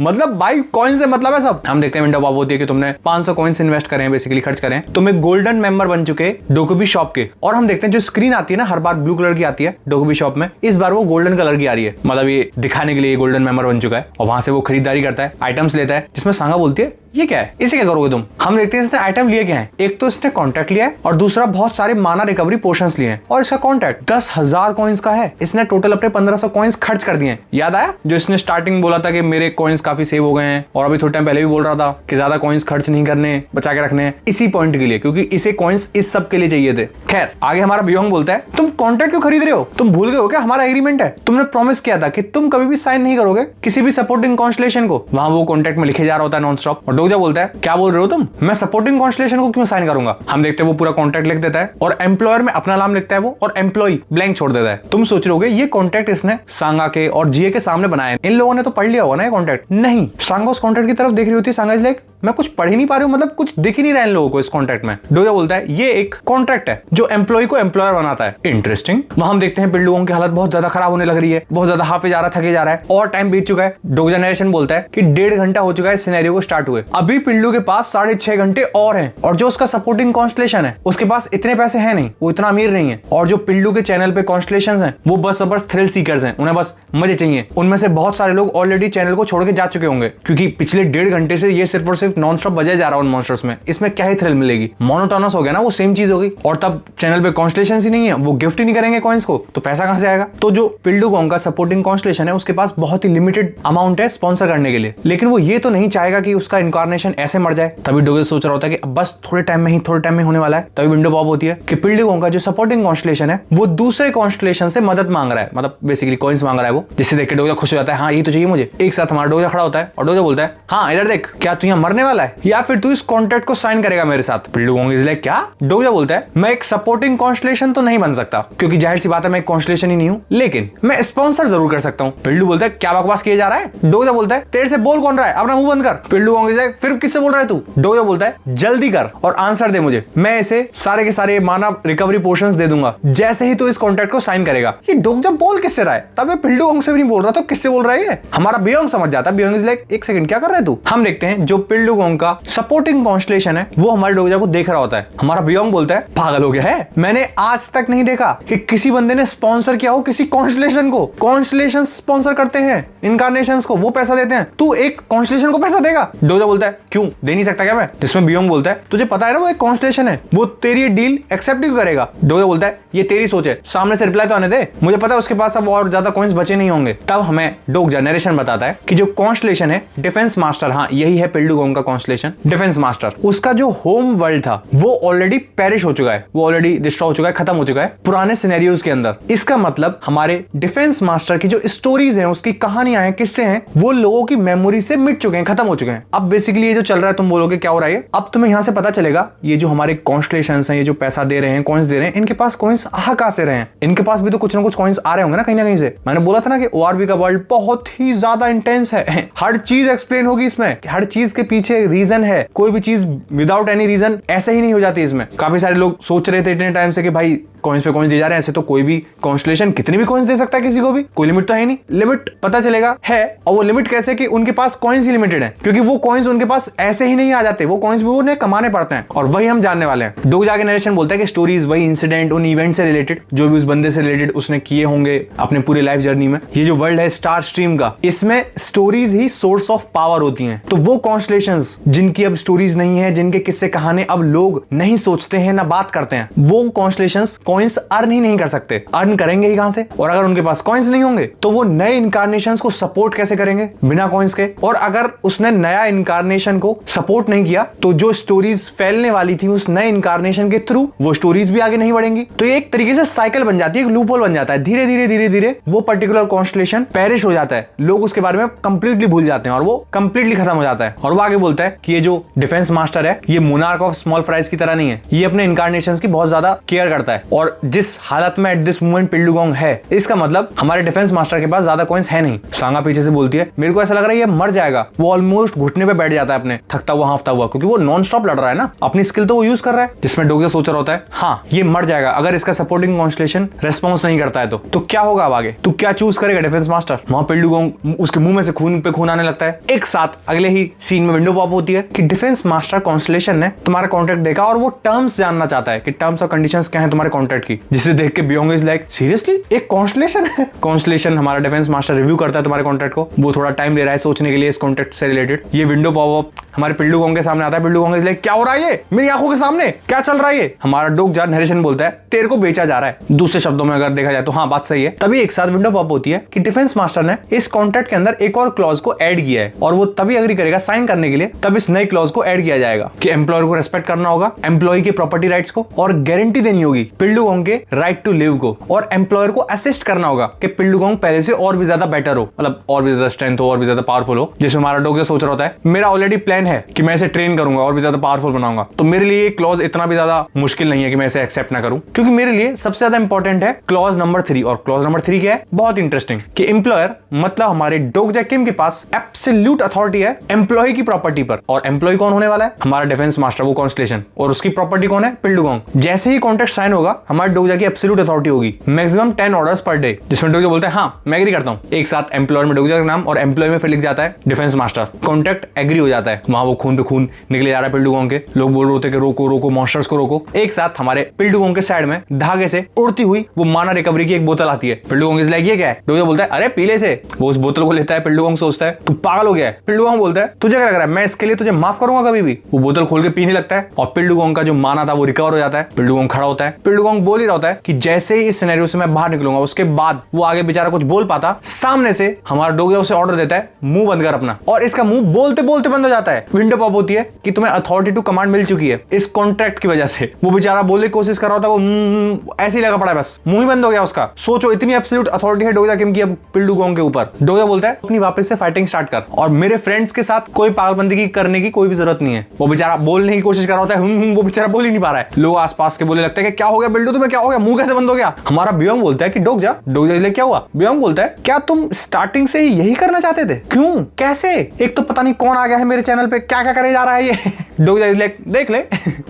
मतलब भाई कॉइन से मतलब है सब। हम देखते हैं विंडो पॉप होती है कि तुमने 500 कॉइंस इन्वेस्ट करें, बेसिकली खर्च करें, तुम एक गोल्डन मेंबर बन चुके डोकोबी शॉप के। और हम देखते हैं जो स्क्रीन आती है ना, हर बार ब्लू कलर की आती है डोकोबी शॉप में, इस बार वो गोल्डन कलर की आ रही है। मतलब ये दिखाने के लिए गोल्डन मेंबर बन चुका है। और वहां से वो खरीदारी करता है, आइटम्स लेता है, जिसमें सांगा बोलती है ये क्या है, इसे क्या करोगे तुम? हम देखते हैं इसने आइटम लिए क्या है। एक तो इसने कॉन्ट्रैक्ट लिया है और दूसरा बहुत सारे माना रिकवरी पोशंस लिए हैं। और इसका कॉन्ट्रैक्ट 10,000 कॉइन्स का है। इसने टोटल अपने 1500 कॉइन्स खर्च कर दिए हैं। याद आया जो इसने स्टार्टिंग बोला था कि मेरे कॉइन्स काफी सेव हो गए हैं, और अभी थोड़े टाइम पहले भी बोल रहा था कि ज्यादा कॉइन्स खर्च नहीं करने, बचा के रखने हैं, इसी पॉइंट के लिए, क्योंकि इसे कॉइन्स इस सब के लिए चाहिए थे। खैर आगे हमारा बियोंग बोलता है तुम कॉन्ट्रैक्ट क्यों खरीद रहे हो? तुम भूल गए हो क्या हमारा एग्रीमेंट है? तुमने प्रॉमिस किया था कि तुम कभी भी साइन नहीं करोगे किसी भी सपोर्टिंग कॉन्स्टलेशन को। वहां वो कॉन्ट्रैक्ट में लिखे जा रहा होता है नॉन स्टॉप। और डोजा बोलता है क्या बोल रहे हो तुम? मैं सपोर्टिंग कॉन्स्टलेशन को क्यों साइन करूंगा? हम देखते हैं वो पूरा कॉन्ट्रैक्ट लिख देता है और एम्प्लॉयर में अपना नाम लिखता है वो, और एम्प्लॉय ब्लैंक छोड़ देता है। तुम सोच रहे होगे ये कॉन्ट्रैक्ट इसने सांगा के और जीए के सामने बनाया है, इन लोगों ने तो पढ़ लिया होगा ना ये कॉन्ट्रैक्ट। नहीं, सांगा उस कॉन्ट्रैक्ट की तरफ देख रही होती है। सांगा इज लाइक मैं कुछ पढ़ ही नहीं पा रही हूँ, मतलब कुछ दिख ही नहीं रहा है इन लोगों को इस कॉन्ट्रैक्ट में। डोजा बोलता है ये एक कॉन्ट्रैक्ट है जो एम्प्लॉय को एम्प्लॉयर बनाता है। इंटरेस्टिंग। वहां हम देखते हैं पिल्लुओं की हालत बहुत ज्यादा खराब होने लग रही है, बहुत ज्यादा हाफे जा रहा, थके जा रहा है, और टाइम बीत चुका है। डोजा नरेशन बोलता है कि 1.5 घंटा हो चुका है सिनेरियो को स्टार्ट हुए, अभी पिल्लू के पास 6.5 घंटे और हैं, और जो उसका सपोर्टिंग कॉन्स्टलेशन है उसके पास इतने पैसे हैं नहीं, वो इतना अमीर नहीं है। और जो पिल्लू के चैनल पे कॉन्स्टलेशंस हैं वो बस थ्रिल सीकर्स हैं, उन्हें बस मजे चाहिए। उनमें से बहुत सारे लोग ऑलरेडी चैनल को छोड़ के जा चुके होंगे, क्योंकि पिछले 1.5 घंटे से ये सिर्फ और सिर्फ नॉन स्टॉप बजाया जा रहा है उन मॉन्स्टर्स में। इसमें क्या ही थ्रिल मिलेगी, मोनोटोनस हो गया ना, वो सेम चीज हो गई। और तब चैनल पे कॉन्स्टलेशंस ही नहीं है, वो गिफ्ट ही नहीं करेंगे कॉइंस को, तो पैसा कहां से आएगा? तो जो पिल्डुगोंग का सपोर्टिंग कॉन्स्टलेशन है उसके पास बहुत ही लिमिटेड अमाउंट है स्पॉन्सर करने के लिए, लेकिन वो ये तो नहीं चाहेगा कि उसका इनकारनेशन ऐसे मर जाए। तभी डोगे सोच रहा होता है कि अब बस थोड़े टाइम में होने वाला है। तभी विंडो पॉप होती है कि पिल्डुगोंग का जो सपोर्टिंग कॉन्स्टलेशन है वो दूसरे कॉन्स्टलेशन से मदद मांग रहा है, मतलब बेसिकली कॉइंस मांग रहा है वो, जिससे देख के डोजा खुश हो जाता है, हाँ ये तो चाहिए मुझे। एक साथ हमारा डोजा खड़ा होता है और डोजा बोलता है हाँ इधर देख, क्या तू यहाँ मरने वाला है या फिर तू इस कॉन्ट्रैक्ट को साइन करेगा मेरे साथ? पिल्डुगोंग इज लाइक क्या? डोजा बोलता है मैं एक सपोर्टिंग कॉन्स्टलेशन तो नहीं बन सकता, क्योंकि जाहिर सी बात है मैं एक कॉन्स्टलेशन ही नहीं हूं, लेकिन मैं स्पॉन्सर जरूर कर सकता हूं। पिल्डू बोलता है क्या बकवास किया जा रहा है? डोजा बोलता है तेरे से बोल कौन रहा है, अपना मुंह बंद कर। पिल्डुगोंग इज लाइक फिर किससे बोल रहा है तू? डोजा बोलता है जल्दी कर और आंसर दे मुझे, मैं इसे सारे के सारे माना रिकवरी पोर्शंस दे दूंगा जैसे ही तू इस कॉन्ट्रैक्ट को साइन करेगा। ये डोजा बोल किससे रहा है? तब ये पिल्डुगोंग से भी नहीं बोल रहा, तो किससे बोल रहा है ये? हमारा बियोंग समझ जाता है। बियोंग इज लाइक एक सेकंड क्या कर रहा है तू? हम देखते हैं जो पिल्डुगोंग का सपोर्टिंग कॉन्स्टलेशन है वो हमारे डोजा को देख रहा होता है। हमारा बियोंग बोलता है पागल हो गया है, मैंने आज तक नहीं देखा कि किसी बंदे ने स्पॉन्सर किया हो किसी कॉन्स्टलेशन को। कॉन्स्टलेशन स्पॉन्सर करते हैं इनकारनेशंस को, वो पैसा देते हैं, तू एक कॉन्स्टलेशन को पैसा देगा? डोजा बोलता है क्यों दे नहीं सकता क्या मैं? जिसमें बियोंग बोलता है तुझे पता है ना वो एक कॉन्स्टलेशन है, वो तेरी डील एक्सेप्ट क्यों करेगा? डोजा बोलता है ये तेरी सोच है, सामने से रिप्लाई तो आने दे, मुझे पता है उसके पास अब और ज्यादा कॉइंस बचे नहीं होंगे। तब हमें डोजा नरेशन बताता है कि जो कॉन्स्टलेशन है डिफेंस मास्टर, हाँ यही है पिल्डुगोंग का कॉन्स्टलेशन डिफेंस मास्टर, उसका जो होम वर्ल्ड था वो ऑलरेडी पेरिश हो चुका है, वो ऑलरेडी डिस्ट्रॉय हो चुका है, खत्म हो चुका है पुराने सिनेरियोज के अंदर। इसका मतलब हमारे डिफेंस मास्टर की जो स्टोरीज हैं, उसकी कहानियां हैं, किस्से हैं, वो लोगों की मेमोरी से मिट चुके हैं, खत्म हो चुके हैं। अब बेसिकली ये जो चल रहा है तुम बोलोगे क्या हो रहा है? अब तुम्हें यहां से पता चलेगा ये जो हमारे कॉन्स्टलेशंस हैं, ये जो पैसा दे रहे हैं, कॉइंस दे रहे हैं, इनके पास कॉइंस आ कहां से रहे हैं? इनके पास भी तो कुछ ना कुछ कॉइंस आ रहे होंगे ना कहीं से। मैंने बोला था ना कि ओआरबी का वर्ल्ड बहुत ही ज्यादा इंटेंस है, हर चीज एक्सप्लेन होगी इसमें, हर चीज के पीछे रीजन है, कोई भी चीज विदाउट एनी रीजन ऐसे ही नहीं हो जाती। इसमें काफी सारे लोग सोच रहे थे इतने टाइम से कि भाई कॉइन्स पे कॉइन्स दिए जा रहे हैं। ऐसे तो कोई भी कॉन्स्टलेशन कितनी भी कॉइन्स दे सकता है किसी को भी, कोई लिमिट तो है नहीं। लिमिट पता चलेगा है, और वो लिमिट कैसे कि उनके पास कॉइन्स ही लिमिटेड है, क्योंकि वो कॉइन्स उनके पास ऐसे ही नहीं आ जाते, वो कॉइन्स भी उन्हें कमाने पड़ते हैं, और वही हम जानने वाले हैं। डोग जाके नरेशन बोलता है कि स्टोरीज वही इंसिडेंट, उन इवेंट से रिलेटेड जो भी उस बंदे से रिलेटेड उसने किए होंगे अपने पूरे लाइफ जर्नी में। ये जो वर्ल्ड है स्टार स्ट्रीम का, इसमें stories he source of power होती हैं। तो वो कॉन्स्टलेशंस जिनकी अब स्टोरीज नहीं है, जिनके किस्से कहानी अब लोग नहीं सोचते हैं ना बात करते हैं, वो कॉन्स्टलेशंस कॉइन्स अर्न ही नहीं कर सकते। अर्न करेंगे ही कहां से? और अगर उनके पास कॉइन्स नहीं होंगे तो वो नए इनकारनेशंस को सपोर्ट कैसे करेंगे बिना कॉइन्स के? और अगर उसने नया इनकारनेशन को सपोर्ट नहीं किया तो जो स्टोरीज फैलने वाली थी उस नए इनकारनेशन के थ्रू, वो स्टोरीज भी आगे नहीं बढ़ेंगी। तो ये एक तरीके से साइकिल बन जाती है, एक लूप होल बन जाता है। धीरे धीरे धीरे धीरे वो पर्टिकुलर कॉन्स्टलेशन पेरिश हो जाता है, लोग उसके बारे में कंप्लीटली भूल जाते हैं और वो कंप्लीटली खत्म हो जाता है। और वो आगे बोलता है कि ये जो डिफेंस मास्टर है ये मोनार्क ऑफ स्मॉल फ्राइज की तरह नहीं है, ये अपने इनकारनेशंस की बहुत ज्यादा केयर करता है। और जिस हालत में एट दिस मोमेंट पिल्डुगोंग है, इसका मतलब हमारे डिफेंस मास्टर के पास ज्यादा कॉइन्स है नहीं। सांगा पीछे से बोलती है मेरे को ऐसा लग रहा है ये मर जाएगा। वो ऑलमोस्ट घुटने पे बैठ जाता है अपने, थकता हुआ हांफता हुआ, क्योंकि वो नॉन स्टॉप लड़ रहा है ना, अपनी स्किल तो वो यूज कर रहा है। जिसमें डोगजा सोच रहा होता है हाँ ये मर जाएगा अगर इसका सपोर्टिंग कॉन्स्टलेशन रेस्पॉन्स नहीं करता है तो क्या होगा अब आगे? तू क्या चूज करेगा डिफेंस मास्टर? वहां पिल्डुगोंग उसके मुंह में से खून पे खून आने लगता है। एक साथ अगले ही सीन में विंडो पॉप होती है कि डिफेंस मास्टर कॉन्स्टलेशन ने तुम्हारा कॉन्ट्रैक्ट देखा और वो टर्म्स जानना चाहता है कि टर्म्स और कंडीशंस क्या है तुम्हारे कॉन्ट्रैक्ट की। जिसे देख के बियोंग इज लाइक सीरियसली एक कॉन्स्टलेशन है? कॉन्स्टलेशन हमारा डिफेंस मास्टर रिव्यू करता है तुम्हारे कॉन्ट्रैक्ट को, वो थोड़ा टाइम ले रहा है सोचने के लिए इस कॉन्ट्रैक्ट से रिलेटेड। ये विंडो पॉप हमारे पिल्डुगोंग के सामने आता है। पिल्डुगोंग इज लाइक क्या हो रहा है ये मेरी आंखों के सामने, क्या चल रहा है ये? हमारा डोगजा नरेशन बोलता है तेरे को बेचा जा रहा है। दूसरे शब्दों में अगर देखा जाए तो हाँ बात सही है। तभी एक साथ विंडो पॉप होती है कि डिफेंस मास्टर ने इस कॉन्ट्रैक्ट के अंदर एक और क्लॉज को ऐड किया है, और वो तभी अग्री करेगा साइन करने के लिए, तब इस नए क्लॉज को ऐड किया जाएगा कि एम्प्लॉयर को रेस्पेक्ट करना होगा, एम्प्लॉय की प्रॉपर्टी राइट्स को, और गारंटी देनी होगी पिल्डुगोंग के राइट टू लिव को, और एम्प्लॉयर को असिस्ट करना होगा कि पिल्डुगोंग पहले से और भी ज्यादा बेटर हो, मतलब और भी ज्यादा स्ट्रेंथ हो, और भी ज्यादा पावरफुल हो। जिसमें हमारा डोगजा सोच रहा होता है मेरा ऑलरेडी प्लान है कि मैं इसे ट्रेन करूंगा और भी ज्यादा पावरफुल बनाऊंगा, तो मेरे लिए ये क्लॉज इतना भी ज्यादा मुश्किल नहीं है कि मैं इसे एक्सेप्ट ना करूं, क्योंकि मेरे लिए सबसे ज्यादा इंपॉर्टेंट है क्लॉज नंबर 3। और क्लॉज नंबर 3 क्या है? बहुत इंटरेस्टिंग कि एम्प्लॉयर मतलब हमारे डोगजा किम के पास एब्सोल्यूट अथॉरिटी है एम्प्लॉय की प्रॉपर्टी पर। और एम्प्लॉय कौन होने वाला है? हमारा डिफेंस मास्टर, वो कॉन्स्टलेशन, और उसकी प्रॉपर्टी कौन है? पिल्डुगोंग। जैसे ही कॉन्ट्रैक्ट साइन होगा हमारे डोगजा की एब्सोल्यूट अथॉरिटी होगी, मैक्सिमम 10 ऑर्डर्स पर डे। जिसमें डोगजा बोलता है हाँ मैं एग्री करता हूँ। एक साथ एम्प्लॉयर में डोगजा का नाम और एम्प्लॉय में फिर लिख जाता है डिफेंस मास्टर। कॉन्ट्रैक्ट एग्री हो जाता है। वहां वो खून पे खून निकले जा रहा है पिल्डुगोंग के, लोग बोल रहे होते कि रोको रोको मॉन्स्टर्स को रोको। एक साथ हमारे पिल्डुगोंग के साइड में धागे से उड़ती हुई वो माना रिकवरी की एक बोतल आती है। पिल्डुगोंग इज लाइक ये क्या है? डोगजा बोलता है अरे पीले से। वो उस बोतल को लेता है, पिल्डुगोंग सोचता है तू पागल हो गया है। पिल्डुगोंग बोलता है तुझे क्या लग रहा है मैं इसके लिए तुझे माफ करूंगा कभी भी? वो बोतल खोल के पीने लगता है और पिल्डुगोंग का जो माना था वो रिकवर हो जाता है। पिल्डुगोंग खड़ा होता है। पिल्डुगोंग बोल ही रहा होता है कि जैसे ही इस सिनेरियो से मैं बाहर निकलूंगा, उसके बाद वो आगे बेचारा कुछ बोल पाता, सामने से हमारा डोगजा उसे ऑर्डर देता है मुंह बंद कर अपना, और इसका मुंह बोलते बोलते बंद हो जाता है। विंडो पॉप होती है कि तुम्हें अथॉरिटी टू कमांड मिल चुकी है इस कॉन्ट्रैक्ट की वजह से। वो बेचारा बोलने की कोशिश कर रहा था, वो ऐसे ही लगा पड़ा है, बस मुंह ही बंद हो गया उसका। सोचो इतनी एब्सोल्यूट अथॉरिटी है डोगजा किम की अब पिल्डुगोंग के ऊपर। डोगजा बोलता है अपनी वापस से फाइटिंग स्टार्ट कर, और मेरे फ्रेंड्स के साथ कोई पागलबंदी की करने की कोई भी जरूरत नहीं है। वो बेचारा बोलने की कोशिश कर रहा होता है, वो बेचारा बोल ही नहीं पा रहा है। लोग आसपास के बोलने लगते हैं कि क्या हो गया बिल्डू तुम्हें, क्या हो गया, मुंह कैसे बंद हो गया? हमारा बियोंग बोलता है कि डोगजा इसलिए क्या हुआ? बियोंग बोलता है क्या तुम स्टार्टिंग से ही यही करना चाहते थे? क्यों, कैसे? एक तो पता नहीं कौन आ गया है मेरे चैनल पे, क्या क्या करे जा रहा है ये। डोगजा इसलिए देख ले।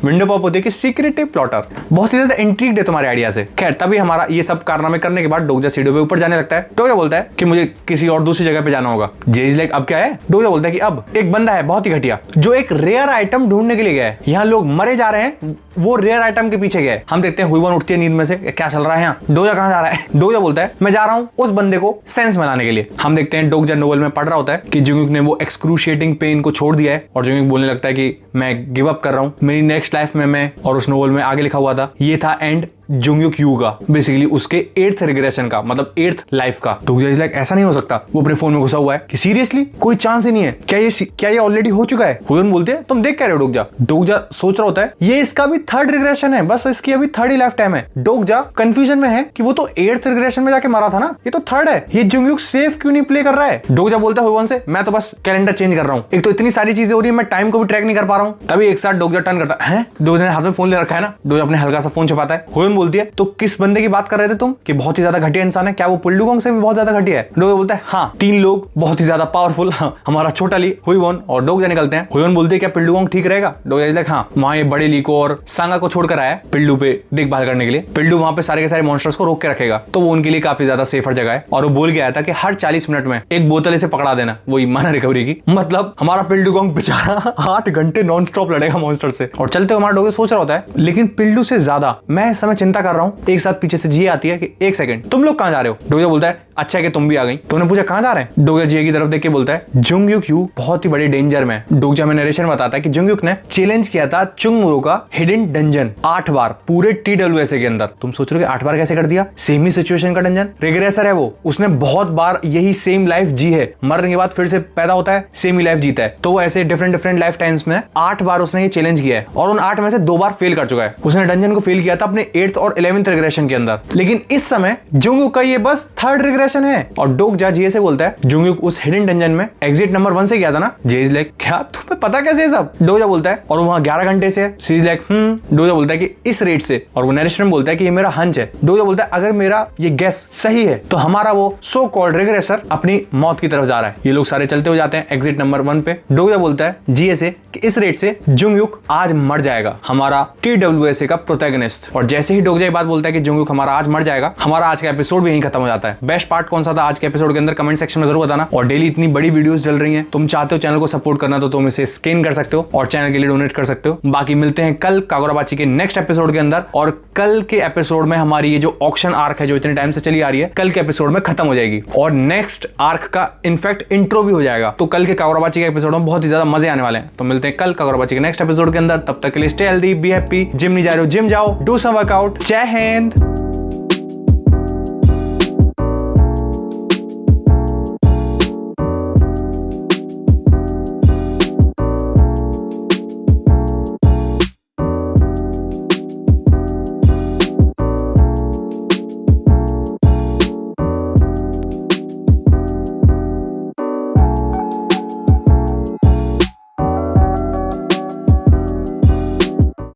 विंडो पॉप होती है कि सीक्रेटिव प्लॉटर, बहुत ही ज्यादा इंट्रिग्ड है तुम्हारे आइडिया से। खैर तभी हमारा ये सब कारनामे करने के बाद डोगजा सीढ़ियों पे ऊपर जाने लगता है। डोगजा बोलता है कि मुझे किसी और दूसरी जगह पे जाना होगा। जे इज लाइक अब क्या है? डोगजा बोलता है कि अब एक बंदा है बहुत ही घटिया जो एक रेयर आइटम ढूंढने के लिए गया है। यहाँ लोग मरे जा रहे हैं, वो रेयर आइटम के पीछे गए। हम देखते हैं हुईवन उठती है नींद में से, क्या चल रहा है यहाँ? डोगजा कहाँ जा रहा है? डोगजा बोलता है मैं जा रहा हूँ उस बंदे को सेंस बनाने के लिए। हम देखते हैं डोगजा नोवेल में पढ़ रहा होता है कि जुंगयुक ने वो एक्सक्रूशिएटिंग पेन को छोड़ दिया है, और जुंगयुक बोलने लगता है कि मैं गिव अप कर रहा हूँ, मेरी नेक्स्ट लाइफ में मैं, और उस नोवेल में आगे लिखा हुआ था ये था एंड जुंगयुक यू का, बेसिकली उसके 8th रिग्रेशन का, मतलब 8th लाइफ का। डोगजा इज लाइक ऐसा नहीं हो सकता। वो अपने फोन में घुसा हुआ है कि सीरियसली कोई चांस ही नहीं है, क्या ये ऑलरेडी हो चुका है? हुईवन बोलते हैं तुम देख क्या रहे हो डोगजा? डोगजा सोच रहा होता है ये इसका भी 3rd रिग्रेशन है, बस इसकी अभी 3rd ही लाइफ टाइम है। डोगजा कंफ्यूजन में है कि वो तो 8th रिग्रेशन में जाके मरा था ना, ये तो 3rd है, ये जुंगयुक सेफ क्यों नहीं प्ले कर रहा है? डोगजा बोलता है हुईवन से मैं तो बस कैलेंडर चेंज कर रहा हूँ, एक तो इतनी सारी चीजें हो रही है मैं टाइम को भी ट्रैक नहीं कर पा रहा हूँ। तभी एक साथ डोगजा टर्न करता है, डोगजा ने हाथ में फोन ले रखा है ना, डोगजा अपने हल्का सा फोन छुपाता है। हुईवन बोलती है तो किस बंदे की बात कर रहे थे तुम कि बहुत ही ज्यादा घटिया इंसान है, क्या वो पिल्डुगोंग से भी बहुत ज्यादा घटिया है? डोगजा बोलता है हाँ, 3 लोग बहुत ही ज्यादा पावरफुल, हमारा छोटा ली हुईवोन और डोगजा निकलते हैं। हुईवोन बोलते है क्या पिल्डुगोंग ठीक रहेगा? डोगजा हाँ, वहां ये बड़े ली को और सांगा को छोड़कर आया पिल्डू पे देखभाल करने के लिए। पिल्डू वहां पे सारे के सारे मॉन्स्टर्स को रोक के रखेगा, तो वो उनके लिए काफी ज्यादा सेफर जगह है। और वो बोल के आया था कि हर 40 मिनट में एक बोतल इसे पकड़ा देना, वही माना रिकवरी की। मतलब हमारा पिल्डुगोंग बेचारा 8 घंटे नॉन स्टॉप लड़ेगा मॉन्स्टर से। और चलते हमारा डोगे सोच रहा होता है, लेकिन पिल्डू से ज्यादा मैं इस समय चिंता कर रहा हूँ। एक साथ पीछे से जी आती है कि 1 सेकंड, तुम लोग कहां जा रहे हो? डोगे बोलता है अच्छा है कि तुम भी आ गई। तुमने पूछा कहां जा रहे हैं? डोगे जी की तरफ देख के बोलता है जुंगयुक यू बहुत ही बड़ी डेंजर में। डोगजा में नरेशन बताता है कि जुंगयुक ने चैलेंज किया था चुंगमुरो का हिडन डंजन 8 बार पूरे TWSA के अंदर। तुम सोच रहे हो कि 8 बार कैसे कर दिया? सेम ही सिचुएशन का डंजन, रिग्रेसर है वो, उसने बहुत बार यही सेम लाइफ जी है, मरने के बाद फिर से पैदा होता है, सेम ही लाइफ जीता है। तो वो ऐसे डिफरेंट लाइफ टाइम्स में 8 बार उसने ये चैलेंज किया है और उन 8 में से 2 बार फेल कर चुका है। उसने डंजन को फेल किया था अपने 8th और 11th रिग्रेशन के अंदर, लेकिन इस समय जुंगयुक का ये बस 3rd रिग्रेशन है। और डोगजा जी से बोलता है जुंगयुक उस हिडन डंजन में एग्जिट नंबर 1 से गया था ना? जे इज लाइक क्या तुम्हें पता कैसे है सब? डोगजा बोलता है और वहां 11 घंटे से है। शी इज लाइक डोगजा बोलता है कि इस रेट से, और वो नरेशन में बोलता है कि ये मेरा हंच है। डोगजा बोलता है अगर मेरा ये गेस सही है तो हमारा वो सो कॉल्ड रिग्रेसर अपनी मौत की तरफ जा रहा है। ये लोग सारे चलते हो जाते हैं एग्जिट नंबर 1 पे। डोगजा बोलता है जीए से कि इस रेट से जुंगयुक आज मर जाएगा, हमारा TWSA का प्रोटैगनिस्ट। और जैसे ही डोगजा ये बात बोलता है कि जुंगयुक हमारा आज मर जाएगा, हमारा आज का एपिसोड भी यहीं खत्म हो जाता है। बेस्ट पार्ट कौन सा था आज के एपिसोड के अंदर कमेंट सेक्शन में जरूर बताना। और डेली इतनी बड़ी वीडियोस चल रही हैं, तुम चाहते हो चैनल को सपोर्ट करना तो तुम इसे स्कैन कर सकते हो और चैनल के लिए डोनेट कर सकते हो। बाकी मिलते हैं कल कागुराबाची के नेक्स्ट एपिसोड के अंदर। और कल के एपिसोड में हमारी ये जो ऑक्शन आर्क है जो इतने टाइम से चली आ रही है, कल के एपिसोड में खत्म हो जाएगी और नेक्स्ट आर्क का इनफैक्ट इंट्रो भी हो जाएगा। तो कल के कागुराबाची के एपिसोड में बहुत ही ज्यादा मजे आने वाले हैं। तो मिलते हैं कल कागुराबाची के नेक्स्ट एपिसोड के अंदर। तब तक के लिए stay healthy, be happy. Gym नहीं जा रहे हो जिम जाओ, डू सम वर्कआउट। जय हिंद।